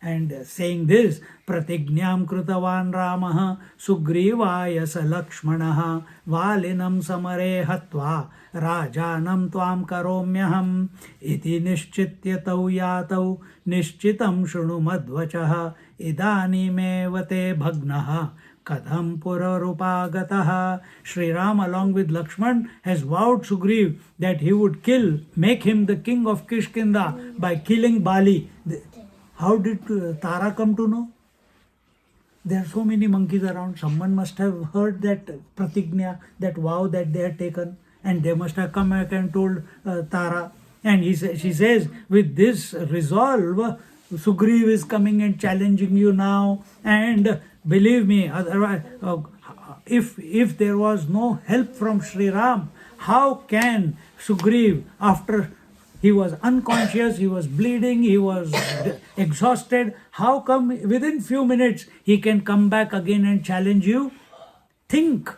And saying this, "Pratignyam krutavan Ramah Sugrivaya sa Lakshmanah Valinam samare hatva Rajanam tvam karomyaham iti nishchitya tau yatau nishchitam shunu madvachah idanimeva te bhagnah Kadam Purarupagataha. Sri Ram along with Lakshman has vowed Sugriv that he would make him the king of Kishkinda by killing Bali. How did Tara come to know? There are so many monkeys around. Someone must have heard that pratignya, that vow that they had taken, and they must have come back and told Tara. And she says, with this resolve, Sugriv is coming and challenging you now. And believe me, otherwise, if there was no help from Sri Ram, how can Sugriv, after he was unconscious, he was bleeding, he was exhausted, how come within few minutes he can come back again and challenge you? Think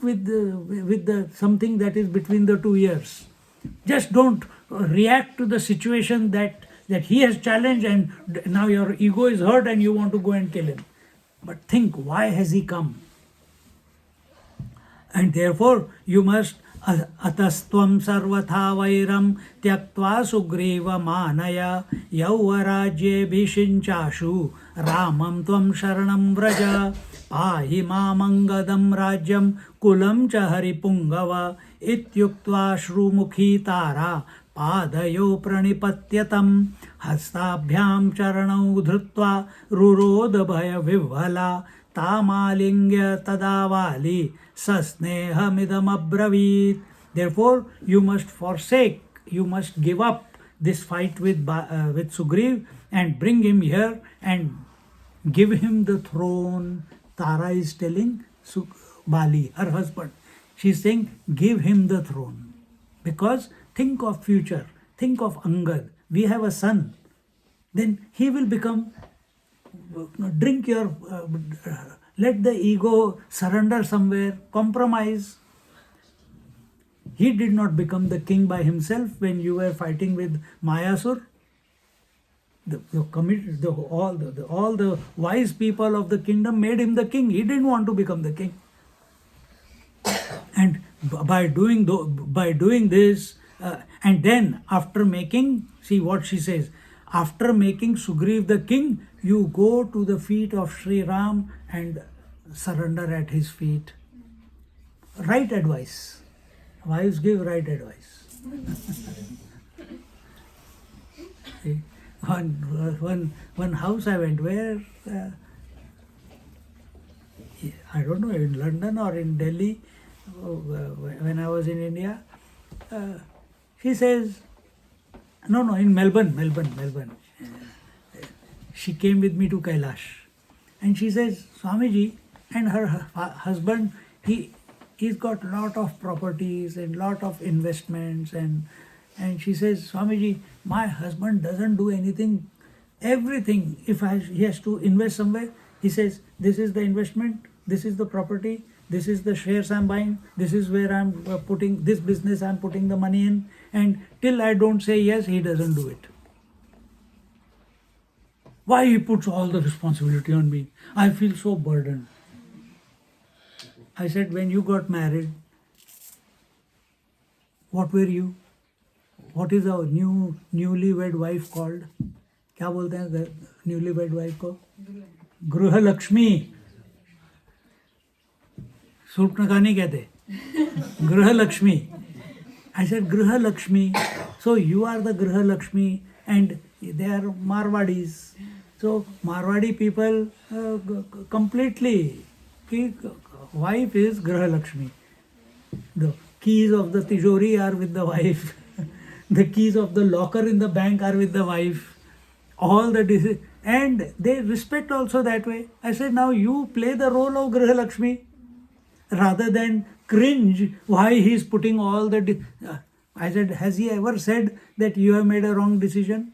with the something that is between the 2 ears. Just don't react to the situation that he has challenged and now your ego is hurt and you want to go and kill him. But think, why has he come? And therefore you must atastvam sarvatha vairam tyaktva sugriva manaya yauvarajye bhishinchashu ramam tvam sharanam vraja pahi mamangadam rajyam kulam cha haripungava ityuktva shrumukhi tara पादयो प्रणिपत्यतं हस्ताभ्यां चरणौ धृत्वा रुरोध भय विह्वला तामालिंग्य तदा वाली सस्नेहमिदमब्रवीत. Therefore you must give up this fight with Sugriv and bring him here and give him the throne. Tara is telling Bali, her husband, she is saying, give him the throne, because think of future, think of Angad. We have a son. Then he will become, let the ego surrender somewhere, compromise. He did not become the king by himself when you were fighting with Mayasur. All the wise people of the kingdom made him the king. He didn't want to become the king. And by doing this, and then after making, see what she says, after making Sugriv the king, you go to the feet of Sri Ram and surrender at his feet. Right advice. Wives give right advice. One house I went where, I don't know, in London or in Delhi, when I was in India, she says, no, in Melbourne. She came with me to Kailash. And she says, Swamiji and her husband, he's got lot of properties and lot of investments. And she says, Swamiji, my husband doesn't do anything. Everything, if he has to invest somewhere, he says, this is the investment, this is the property, this is the shares I'm buying, this is where I'm putting, this business I'm putting the money in, and till I don't say yes, he doesn't do it. Why he puts all the responsibility on me? I feel so burdened. I said, when you got married, what were you? What is our newlywed wife called? क्या बोलते हैं newlywed wife को? Gruha Lakshmi. Surpnaka नहीं कहते. Gruha Lakshmi. I said, Gruha Lakshmi. So you are the Gruha Lakshmi and they are Marwadis. So Marwadi people completely, wife is Gruha Lakshmi. The keys of the tijori are with the wife. The keys of the locker in the bank are with the wife. And they respect also that way. I said, now you play the role of Gruha Lakshmi rather than cringe why he is putting all the... I said, has he ever said that you have made a wrong decision?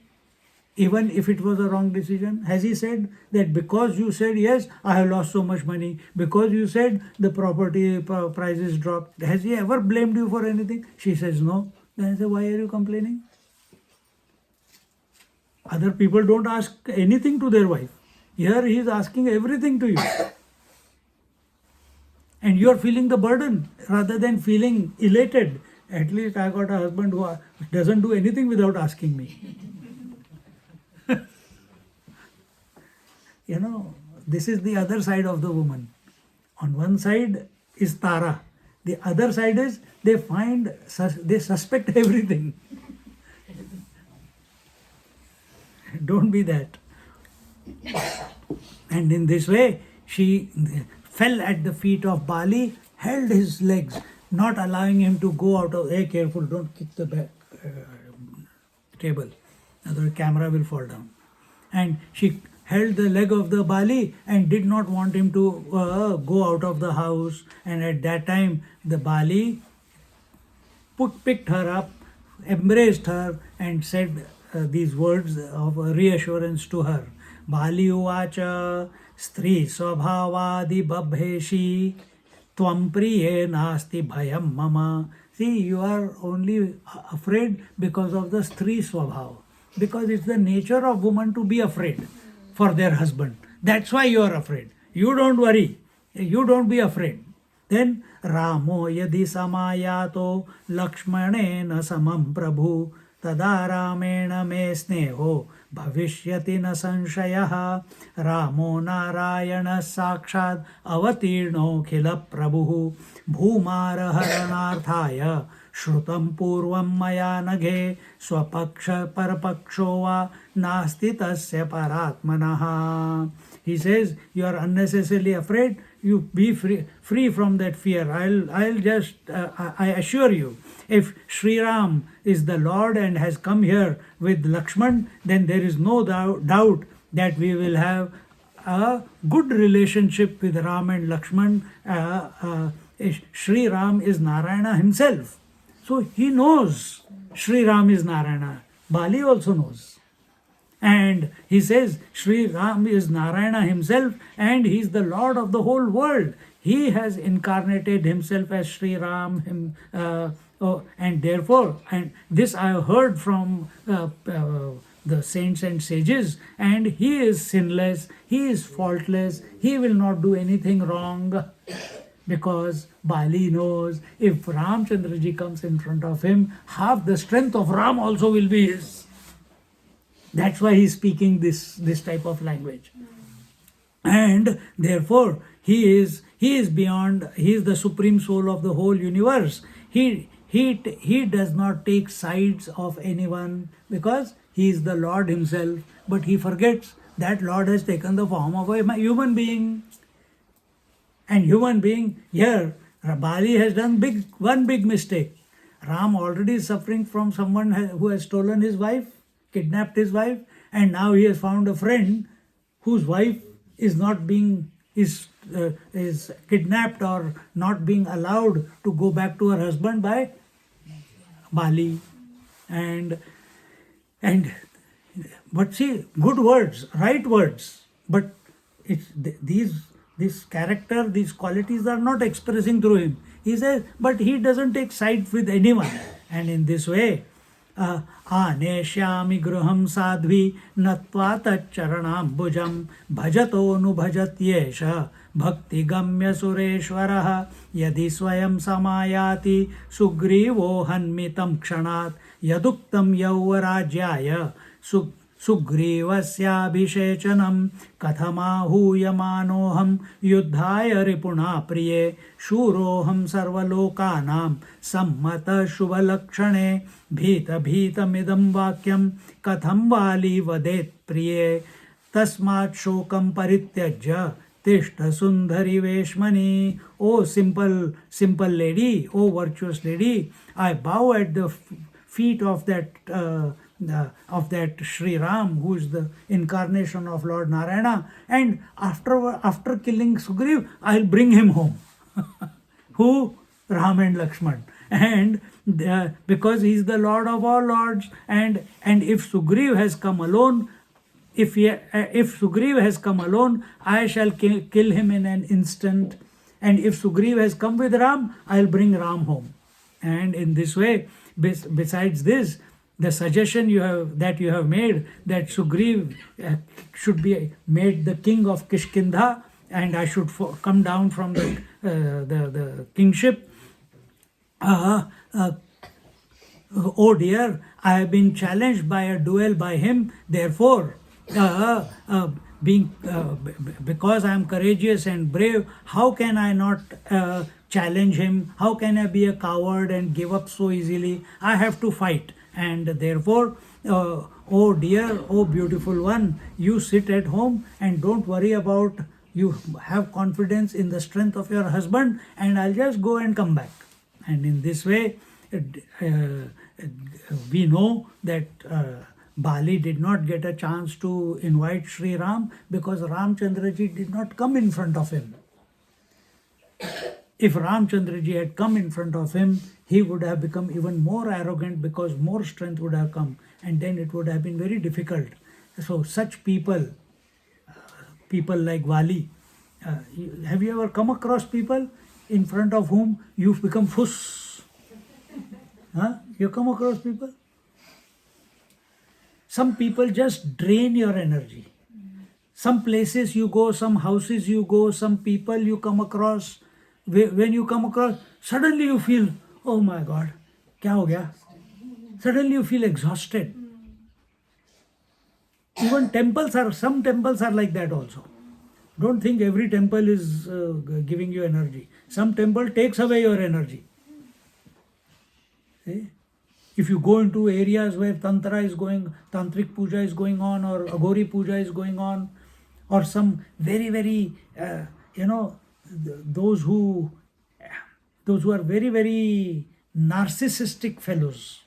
Even if it was a wrong decision? Has he said that because you said yes, I have lost so much money? Because you said the property prices dropped? Has he ever blamed you for anything? She says no. Then I say, why are you complaining? Other people don't ask anything to their wife. Here he is asking everything to you. And you are feeling the burden rather than feeling elated. At least I got a husband who doesn't do anything without asking me. this is the other side of the woman. On one side is Tara. The other side is they suspect everything. Don't be that. And in this way, she fell at the feet of Bali, held his legs, not allowing him to go out of. Hey, careful! Don't kick the back table, otherwise the camera will fall down. And she held the leg of the Bali and did not want him to go out of the house. And at that time, the Bali picked her up, embraced her, and said these words of reassurance to her. Bali uvacha stri swabhavadi babheshi tvam priye nasti bhayam mama. See, you are only afraid because of the stri swabhav. Because it's the nature of woman to be afraid for their husband. That's why you are afraid. You don't worry. You don't be afraid. Then Ramo yadi samayato lakshmanena samam prabhu tada ramena me sneho bhavishyati na sanshayah Ramo narayana sakshad avatirno khila prabhu bhumara haranarthaya shrutam purvam maya naghe swapaksha parapaksho va nasti tasya paratmanaha. He says, you are unnecessarily afraid. You be free from that fear. I assure you, if Sri Ram is the Lord and has come here with Lakshman, then there is no doubt that we will have a good relationship with Ram and Lakshman. Sri Ram is Narayana himself. So he knows Sri Ram is Narayana. Bali also knows. And he says Sri Ram is Narayana himself and he is the Lord of the whole world. He has incarnated himself as Sri Ram. And therefore, and this I have heard from the saints and sages, and he is sinless, he is faultless, he will not do anything wrong. Because Bali knows if Ramchandraji comes in front of him, half the strength of Ram also will be his. That's why he's speaking this type of language. And therefore, he is beyond, he is the supreme soul of the whole universe. He does not take sides of anyone because he is the Lord himself, but he forgets that Lord has taken the form of a human being. And human being, here, Bali has done one big mistake. Ram already is suffering from someone who has stolen his wife, kidnapped his wife, and now he has found a friend whose wife is not being is kidnapped or not being allowed to go back to her husband by Bali. But see, good words, right words, but it's this character, these qualities are not expressing through him. He says, but he doesn't take sides with anyone. And in this way, आनेष्यामि गृहं साध्वी नत्वा तच्चरणाम्बुजं भजतोऽनुभजत्येष भक्तिगम्य सुरेश्वरः यदि स्वयं समायाति सुग्रीवो हन्मितं क्षणात् यदुक्तं यौवराज्याय सुग्रीवस्याभिषेचनं कथमाहूयमानोऽहं युद्धाय रिपुणा प्रिये शूरोऽहं सर्वलोकानां सम्मतः शुभलक्षणे भीतमिदं वाक्यं कथं वाली वदेत् प्रिये तस्मात् शोकं परित्यज्य तिष्ठ सुंदरी वेश्मनि. O simple lady, O virtuous lady, I bow at the feet of that Sri Ram, who is the incarnation of Lord Narayana, and after killing Sugriv, I'll bring him home. Who? Ram and Lakshman. And because he is the Lord of all lords, and if Sugriv has come alone, if Sugriv has come alone, I shall kill him in an instant. And if Sugriv has come with Ram, I'll bring Ram home. And in this way, besides this, the suggestion you have made that Sugriv should be made the king of Kishkindha, and I should come down from the kingship. Oh dear, I have been challenged by a duel by him. Therefore, because I am courageous and brave, how can I not challenge him? How can I be a coward and give up so easily? I have to fight. And therefore, oh dear, oh beautiful one, you sit at home and don't worry about, you have confidence in the strength of your husband, and I'll just go and come back. And in this way, we know that Bali did not get a chance to invite Sri Ram because Ramchandraji did not come in front of him. If Ramchandraji had come in front of him, he would have become even more arrogant because more strength would have come, and then it would have been very difficult. So such people like Bali, have you ever come across people in front of whom you've become fuss? Huh? You come across people? Some people just drain your energy. Some places you go, some houses you go, some people you come across. When you come across, suddenly you feel, oh my God, kya ho gaya? Suddenly you feel exhausted. Even some temples are like that also. Don't think every temple is giving you energy. Some temple takes away your energy. See? If you go into areas where tantric puja is going on, or agori puja is going on, or some very, very, those who are very, very narcissistic fellows,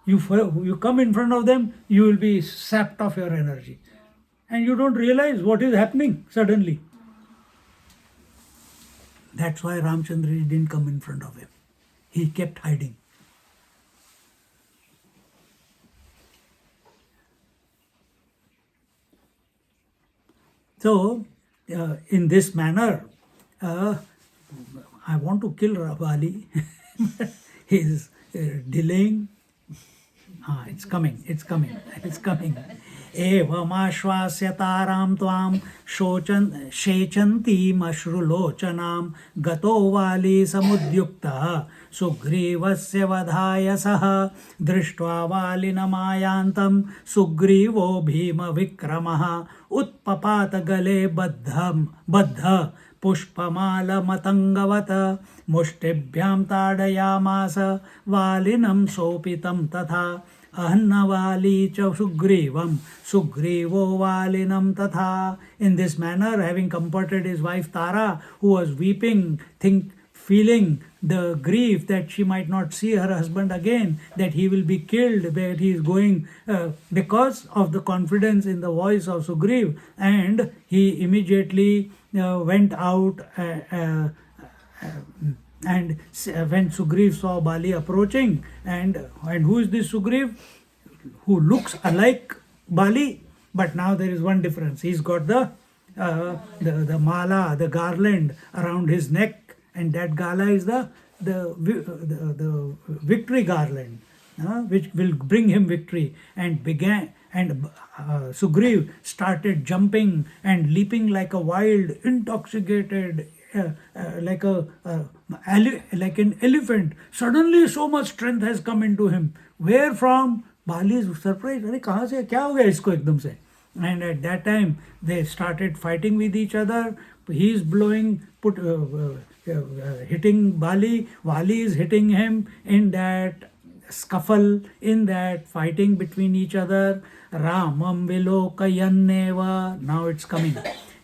you come in front of them, you will be sapped of your energy. And you don't realize what is happening suddenly. That's why Ramchandra didn't come in front of him. He kept hiding. So, in this manner, I want to kill Bali. He is delaying. It's coming. Evamashvasyataram tvam shechanti mashrulocanam gato vali samudyukta sugrivasya vadhaya saha drishtva valinamayantam sugrivo bhima vikramaha utpapata gale baddha pushpamala matangavata mushtibhyam tadayamasa valinam sopitam tatha Ahannavali cha sugrivam sugrivo valinam tatha. In this manner, having comforted his wife Tara, who was weeping, feeling the grief that she might not see her husband again, that he will be killed, that he is going, because of the confidence in the voice of Sugriv, and he immediately went out. And when Sugriv saw Bali approaching, and who is this Sugriv? Who looks alike Bali, but now there is one difference. He's got the mala, the garland around his neck, and that gala is the victory garland, which will bring him victory. And Sugriv started jumping and leaping like a wild, intoxicated, like an elephant. Suddenly so much strength has come into him. Where from? Bali is surprised. Arey, kahan se? Kya ho gaya isko ekdam se? And at that time they started fighting with each other. He is hitting Bali. Bali is hitting him. In that scuffle, in that fighting between each other, Ramam vilokayanneva. Now it's coming.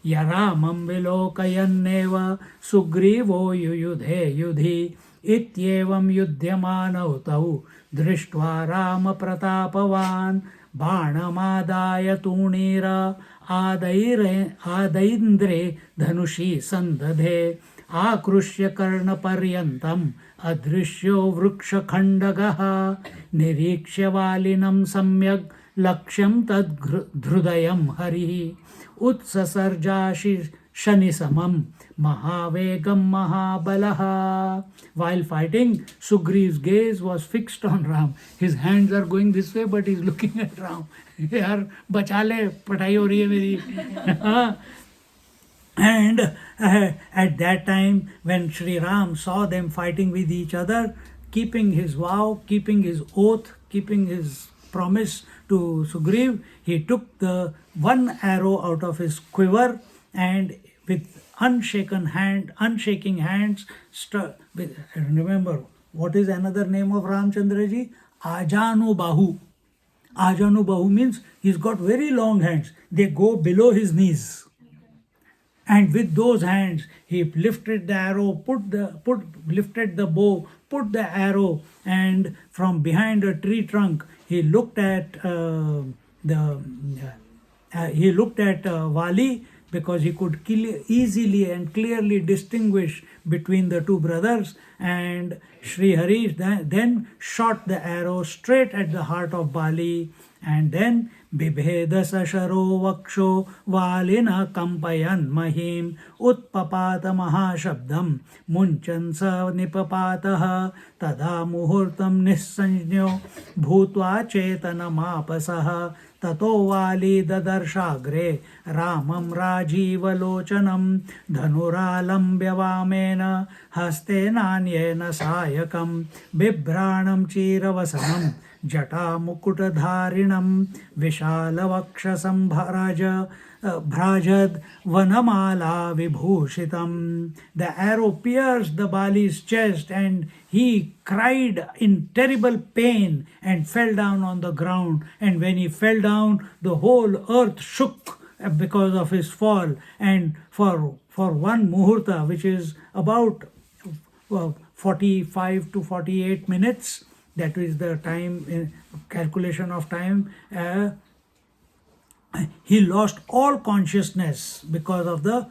Yaramam vilokayanneva sugrivo yuyudhe yudhi ityevam yudhyamanau tau drishtva rama pratapavan बाणमादाय तूणीर आदैन्द्रे धनुषी सन्दधे आकृष्य कर्णपर्यन्तम् अदृश्यो वृक्षखण्डगः निरीक्ष्य वालिनं सम्यग् लक्ष्यं तद्धृदयं हरिः उत्ससर्जाशि शनिसमं महावेगं महाबलः. While fighting, Sugriv's gaze was fixed on Ram. His hands are going this way, but he's looking at Ram. यार बचा ले, पढ़ाई हो रही है मेरी. And at that time, when Sri Ram saw them fighting with each other, keeping his vow, keeping his oath, keeping his promise to Sugriva, he took the one arrow out of his quiver and with unshaking hands, remember, what is another name of Ramchandraji? Ajanu Bahu. Ajanu Bahu means he's got very long hands. They go below his knees. And with those hands, he lifted the arrow, lifted the bow, put the arrow, and from behind a tree trunk, he looked at Vali, because he could easily and clearly distinguish between the two brothers, and Sri Hari then shot the arrow straight at the heart of Bali, and then Bibheda Sasharo Vaksho Valina Kampayan Mahim Utpapata Mahashabdam Munchan Sa Nipapataha Tada Muhurtam Nissanjnyo Bhutva Chetana Mapasaha Tato Vali Dadarshagre Ramam Rajivalocanam Dhanuralambhyavamena Hastenanyena Sayakam Bibranam Chiravasanam Jata Mukutadharinam Vishalavakshasam Bhrajad Vanamala Vibhushitam. The arrow pierced the Bali's chest and he cried in terrible pain and fell down on the ground. And when he fell down, the whole earth shook because of his fall. And for one muhurta, which is about 45 to 48 minutes, that is the time, calculation of time, he lost all consciousness because of the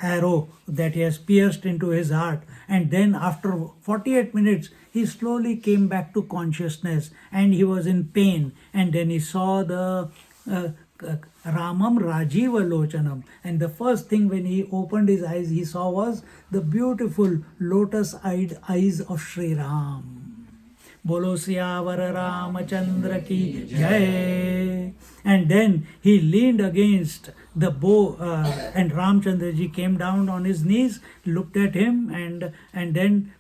arrow that he has pierced into his heart. And then after 48 minutes, he slowly came back to consciousness and he was in pain. And then he saw the Ramam Rajiva Lochanam. And the first thing when he opened his eyes, he saw was the beautiful lotus-eyed eyes of Sri Ram. Bolo Siyavara Ramachandra ki jai. And then he leaned against the bow, and Ramchandraji came down on his knees, looked at him, and then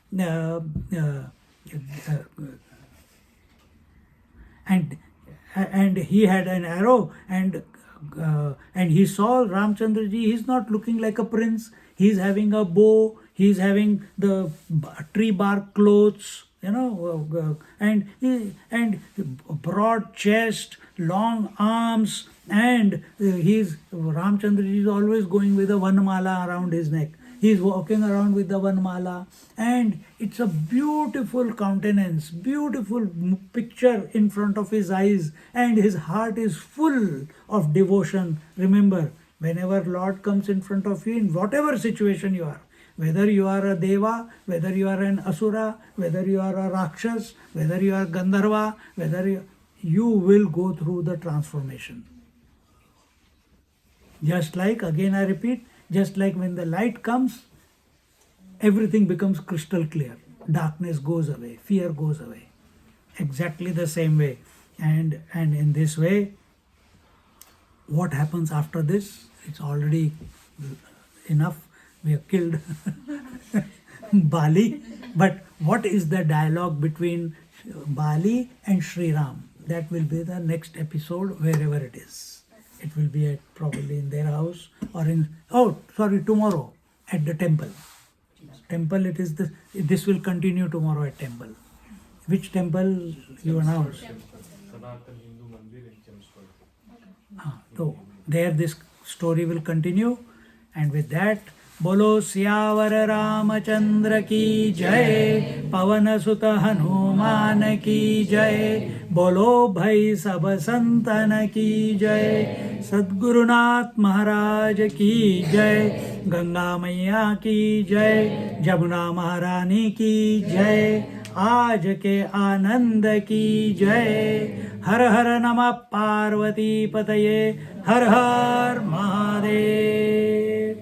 he had an arrow, and he saw Ramchandraji. He's not looking like a prince. He's having a bow. He's having the tree bark clothes. And broad chest, long arms, and Ramchandraji is always going with a vanmala around his neck. He is walking around with the vanmala, and it's a beautiful countenance, beautiful picture in front of his eyes, and his heart is full of devotion. Remember, whenever Lord comes in front of you, in whatever situation you are, whether you are a Deva, whether you are an Asura, whether you are a Rakshas, whether you are Gandharva, you will go through the transformation. Just like, again I repeat, just like when the light comes, everything becomes crystal clear. Darkness goes away, fear goes away. Exactly the same way. And in this way, what happens after this? It's already enough. We have killed Bali. But what is the dialogue between Bali and Sri Ram? That will be the next episode, wherever it is. It will be probably in their house or tomorrow at the temple. Temple, this will continue tomorrow at temple. Which temple you announce? So there this story will continue, and with that, Bolo Siyavara Ramachandra ki jai, Pavan Sutta Hanuman ki jai, Bolo Bhai Sab Santan ki jai, Sadguru Nath Maharaj ki jai, Ganga Maiya ki jai, Jamuna Maharani ki jai, Aaj ke Anand ki jai, Har Har Namah Parvati Pataye, Har Har Mahadev.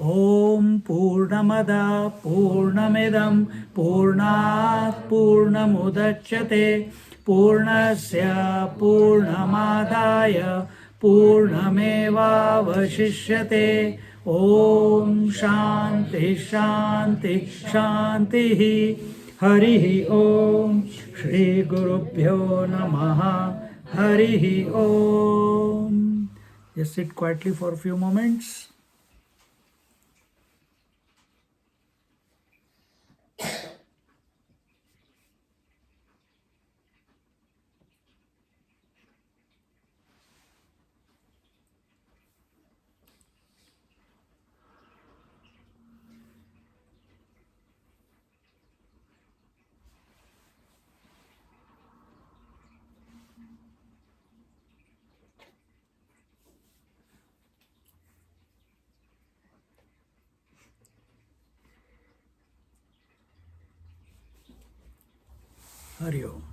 Om Purnamada Purnamidam Purnat Purnamudachyate Purnasya Purnamadaya Purnameva Vashishyate. Om Shanti Shanti Shanti. Harihi Om. Shri Gurubhyo Namaha. Harihi Om. Just sit quietly for a few moments. Hari Om.